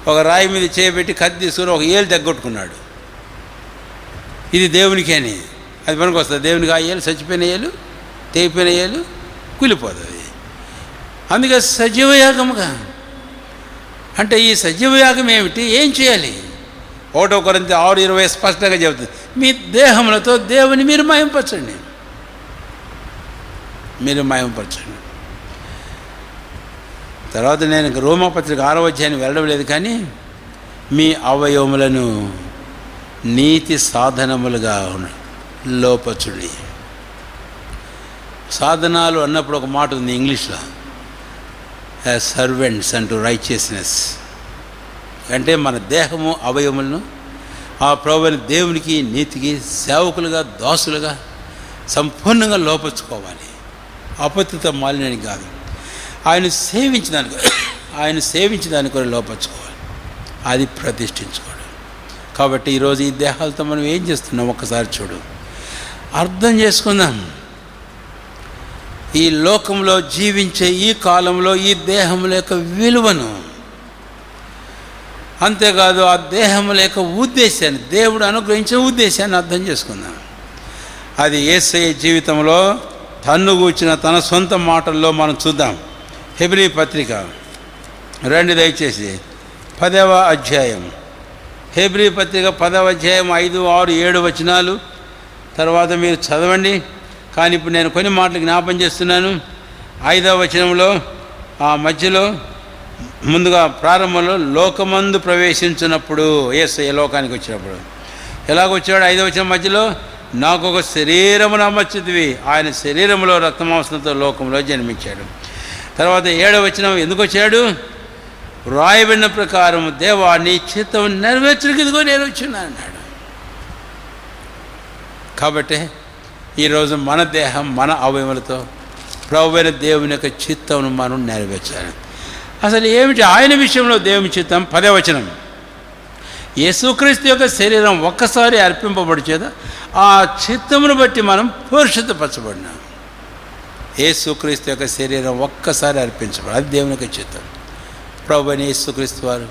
ఒక రాయి మీద చేయబెట్టి కత్తి తీసుకుని ఒక ఏలు తగ్గొట్టుకున్నాడు. ఇది దేవునికి అని. అది పనికి వస్తుంది. దేవునికి ఆ ఏలు చచ్చిపోయిన ఏలు, తెగిపోయిన ఏలు కూలిపోతుంది. అందుకే సజీవయాగముగా అంటే ఈ సజీవయాగం ఏమిటి? ఏం చేయాలి? 1 కొరింథీ 6:20 స్పష్టంగా చెబుతుంది, మీ దేహములతో దేవుని మీరు మహింపరచండి. తర్వాత నేను రోమాపత్రిక 6వ అధ్యాయానికి వెళ్ళడం లేదు, కానీ మీ అవయవములను నీతి సాధనములుగా లోపచుడి. సాధనాలు అన్నప్పుడు ఒక మాట ఉంది ఇంగ్లీష్లో, యాజ్ సర్వెంట్స్ అంటూ రైచియస్నెస్. అంటే మన దేహము అవయవములను ఆ ప్రభువైన దేవునికి నీతికి సేవకులుగా దాసులుగా సంపూర్ణంగా లోపరుచుకోవాలి. అపతిత మాలినని కాదు, ఆయన సేవించడానికి కూడా లోపరుచుకోవాలి, అది ప్రతిష్ఠించుకోవడం. కాబట్టి ఈరోజు ఈ దేహాలతో మనం ఏం చేస్తున్నాం ఒక్కసారి చూడు, అర్థం చేసుకుందాం. ఈ లోకంలో జీవించే ఈ కాలంలో ఈ దేహముల యొక్క విలువను, అంతేకాదు ఆ దేహముల యొక్క ఉద్దేశాన్ని, దేవుడు అనుగ్రహించిన ఉద్దేశాన్ని అర్థం చేసుకుందాం. అది యేసయ్య జీవితంలో తన్ను గూర్చిన తన సొంత మాటల్లో మనం చూద్దాం. హెబ్రీ పత్రిక దయచేసి 10వ అధ్యాయం, హెబ్రీ పత్రిక 10వ అధ్యాయం 5, 6, 7 వచనాలు తర్వాత మీరు చదవండి. కానీ ఇప్పుడు నేను కొన్ని మాటలు జ్ఞాపం చేస్తున్నాను. 5వ వచనంలో ఆ మధ్యలో ముందుగా ప్రారంభంలో లోకమందు ప్రవేశించినప్పుడు, యేసయ్య లోకానికి వచ్చినప్పుడు ఎలాగొచ్చాడు? 5వ వచనం మధ్యలో, నాకు ఒక శరీరమును అమర్చితివి, ఆయన శరీరంలో రక్తమాంసంతో లోకంలో జన్మించాడు. తర్వాత 7వ వచనం ఎందుకు వచ్చాడు? రాయబడిన ప్రకారం దేవా నీ చిత్తం నెరవేర్చడానికి ఇదిగో నేను వచ్చున్నాను అన్నాడు. కాబట్టి ఈరోజు మన దేహం మన అవయములతో ప్రభువైన దేవుని యొక్క చిత్తమును మనం నెరవేర్చాలి. అసలు ఏమిటి ఆయన విషయంలో దేవుని చిత్తం? 10వ వచనం, యేసుక్రీస్తు యొక్క శరీరం ఒక్కసారి అర్పింపబడిచేదా ఆ చిత్తమును బట్టి మనం పరిశుద్ధపరచబడినాం. యేసుక్రీస్తు యొక్క శరీరం ఒక్కసారి అర్పించబడి, అది దేవుని యొక్క చిత్తం. ప్రభువైన యేసుక్రీస్తు వారు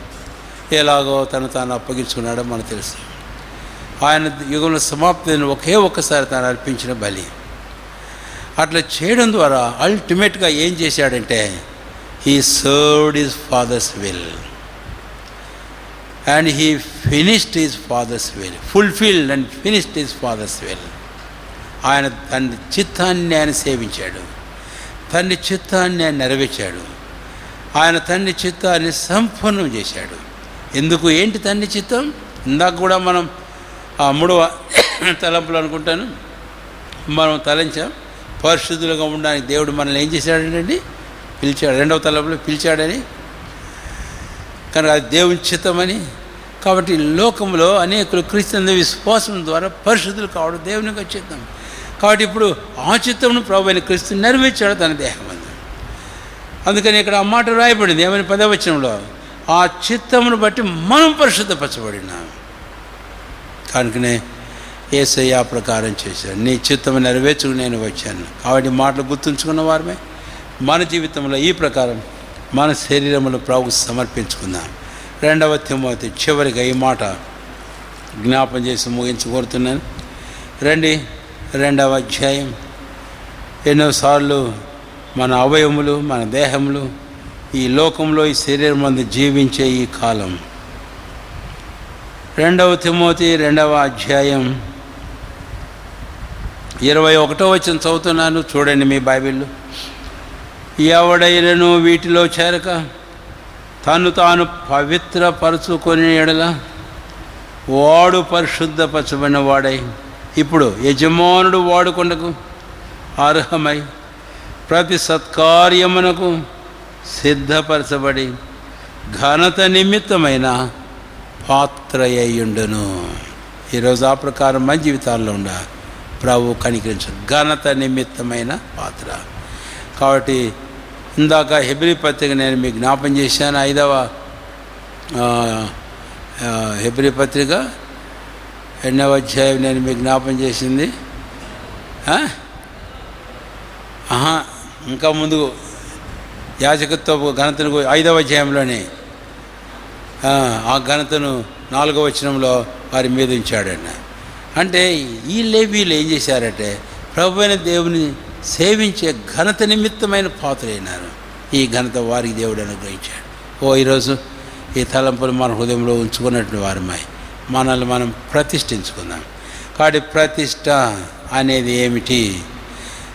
ఎలాగో తాను అప్పగించుకున్నాడో మనకు తెలుసు. ఆయన యుగంలో సమాప్తిని ఒక్కసారి తాను అర్పించిన బలి. అట్లా చేయడం ద్వారా అల్టిమేట్గా ఏం చేశాడంటే, he served his father's will and he finished his father's will, fulfilled and finished his father's will. ఆయన తండ్రి చిత్తాన్ని ఆయన సేవించాడు, తండ్రి చిత్తాన్ని ఆయన నెరవేర్చాడు, ఆయన తండ్రి చిత్తాన్ని సంపూర్ణం చేశాడు. ఎందుకు? ఏంటి తండ్రి చిత్తం? ఇందాక కూడా మనం ఆ 3వ తలంపులు అనుకుంటాను మనం తలంచాం. పరిశుద్ధులుగా ఉండడానికి దేవుడు మనల్ని ఏం చేశాడండి? పిలిచాడు. 2వ తలంపులో పిలిచాడని, కనుక అది దేవుని చిత్తమని. కాబట్టి లోకంలో అనేకులు క్రీస్తు విశ్వాసం ద్వారా పరిశుద్ధులు కావడం దేవుని యొక్క చిత్తం. కాబట్టి ఇప్పుడు ఆ చిత్తమును ప్రభువైన క్రీస్తు నెరవేర్చాడు తన దేహం అందు. అందుకని ఇక్కడ ఆ మాట రాయబడింది ఏమని? 10వ వచనంలో, ఆ చిత్తమును బట్టి మనం పరిశుద్ధపరచబడినాం. కనుకనే యేసయ్య ఆ ప్రకారం చేశాడు. నీ చిత్తము నెరవేర్చుకు నేను వచ్చాను. కాబట్టి మాటలు గుర్తుంచుకున్న వారమే మన జీవితంలో ఈ ప్రకారం మన శరీరమును ప్రభువుకు సమర్పించుకుందాం. 2వ తిమోతి చివరిగా ఈ మాట జ్ఞాపం చేసి ముగించుకోరుతున్నాను. రండి, 2వ అధ్యాయం. ఎన్నోసార్లు మన అవయవములు మన దేహములు ఈ లోకంలో ఈ శరీరం మందు జీవించే ఈ కాలం. 2వ తిమోతి 2వ అధ్యాయం 21వ వచనం చదువుతున్నాను, చూడండి మీ బైబిల్లో. ఎవడైనను వీటిలో చేరక తను తాను పవిత్రపరచుకొని ఎడల వాడు పరిశుద్ధపరచబడిన వాడై ఇప్పుడు యజమానుడు వాడుకొండకు అర్హమై ప్రతి సత్కార్యమునకు సిద్ధపరచబడి ఘనత నిమిత్తమైన పాత్ర అయ్యుండును. ఈరోజు ఆ ప్రకారం మన జీవితాల్లో ఉండ ప్రభు కనికరించు ఘనత నిమిత్తమైన పాత్ర. కాబట్టి ఇందాక హెబ్రీ పత్రిక నేను మీకు జ్ఞాపం చేశాను. 5వ హెబ్రీ పత్రిక 2వ అధ్యాయం నేను మీకు జ్ఞాపం చేసింది. ఇంకా ముందు యాజకత్వ ఘనతను 5వ అధ్యాయంలోనే ఆ ఘనతను 4వ వచనంలో వారి మీద ఉంచాడన్న. అంటే ఈ లేవీలు ఏం చేశారంటే ప్రభువైన దేవుని సేవించే ఘనత నిమిత్తమైన పాత్రైనారు. ఈ ఘనత వారికి దేవుడు అనుగ్రహించాడు. ఈరోజు ఈ తలంపులు మన హృదయంలో ఉంచుకున్నట్టు వారమై మనల్ని మనం ప్రతిష్ఠించుకుందాం. కాబట్టి ప్రతిష్ట అనేది ఏమిటి?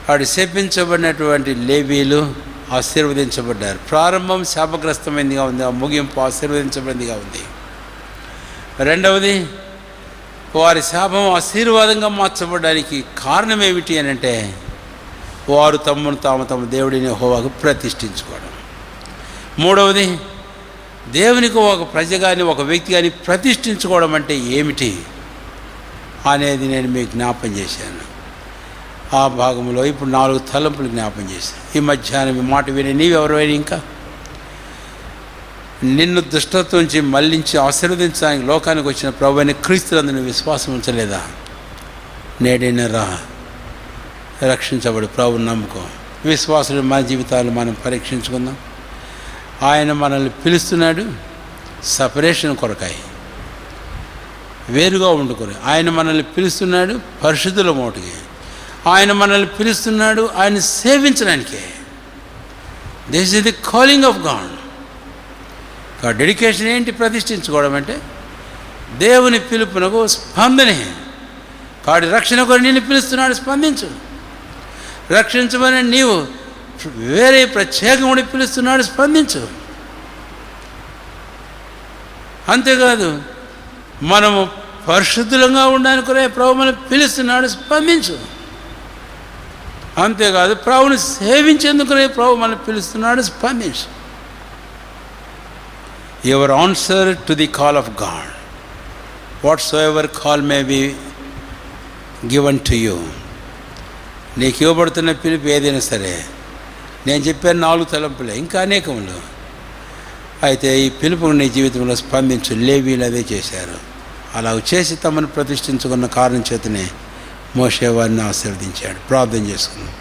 వాడు శపించబడినటువంటి లేవీలు ఆశీర్వదించబడ్డారు. ప్రారంభం శాపగ్రస్తమైనదిగా ఉంది, ఆ ముగింపు ఆశీర్వదించబడిందిగా ఉంది. రెండవది, వారి శాపం ఆశీర్వాదంగా మార్చబడడానికి కారణం ఏమిటి అని అంటే, వారు తమ దేవుడిని యెహోవాకు ప్రతిష్ఠించుకోవడం. మూడవది, దేవునికి ఒక ప్రజ కానీ ఒక వ్యక్తి కానీ ప్రతిష్ఠించుకోవడం అంటే ఏమిటి అనేది నేను మీకు జ్ఞాపం చేశాను. ఆ భాగంలో ఇప్పుడు 4 తలంపులు జ్ఞాపం చేశాను. ఈ మధ్యాహ్నం ఈ మాట విని నీవెవరైనా ఇంకా నిన్ను దుష్టత్వం నుంచి మళ్ళించి ఆశీర్వదించడానికి లోకానికి వచ్చిన ప్రభువైన క్రీస్తునందు నువ్వు విశ్వాసం ఉంచలేదా? నేడైనా రా, రక్షించబడు, ప్రభువుని నమ్ముకో. విశ్వాసులు మన జీవితాలు మనం పరీక్షించుకుందాం. ఆయన మనల్ని పిలుస్తున్నాడు సపరేషన్ కొరకాయి, వేరుగా వండుకొని. ఆయన మనల్ని పిలుస్తున్నాడు పరిశుద్ధుల మోటుకి. ఆయన మనల్ని పిలుస్తున్నాడు ఆయన సేవించడానికే. This is the calling of God. Dedication ఏంటి? ప్రతిష్ఠించుకోవడం అంటే దేవుని పిలుపునకు స్పందనే. కాడి రక్షణ కొరకు నిన్ను పిలుస్తున్నాడు, స్పందించు. రక్షించమని నీవు వేరే ప్రత్యేకముడి పిలుస్తున్నాడు, స్పందించు. అంతేకాదు, మనము పరిశుద్ధులంగా ఉండడానికి కొరే ప్రభు మనం పిలుస్తున్నాడు, స్పందించు. అంతేకాదు, ప్రభువుని సేవించేందుకునే ప్రభు మనం పిలుస్తున్నాడు, స్పందించు. Your answer to the call of God, whatsoever call may be given to you. నీకు ఇవ్వబడుతున్న పిలుపు ఏదైనా సరే, నేను చెప్పాను 4 తలంపులే, ఇంకా అనేకములు. అయితే ఈ పిలుపు నీ జీవితంలో స్పందించు. లేవీలు అదే చేశారు. అలా చేసి తమను ప్రతిష్ఠించుకున్న కారణం చేతనే మోషే వారిని ఆశీర్వదించాడు. ప్రార్థన చేసుకున్నాం.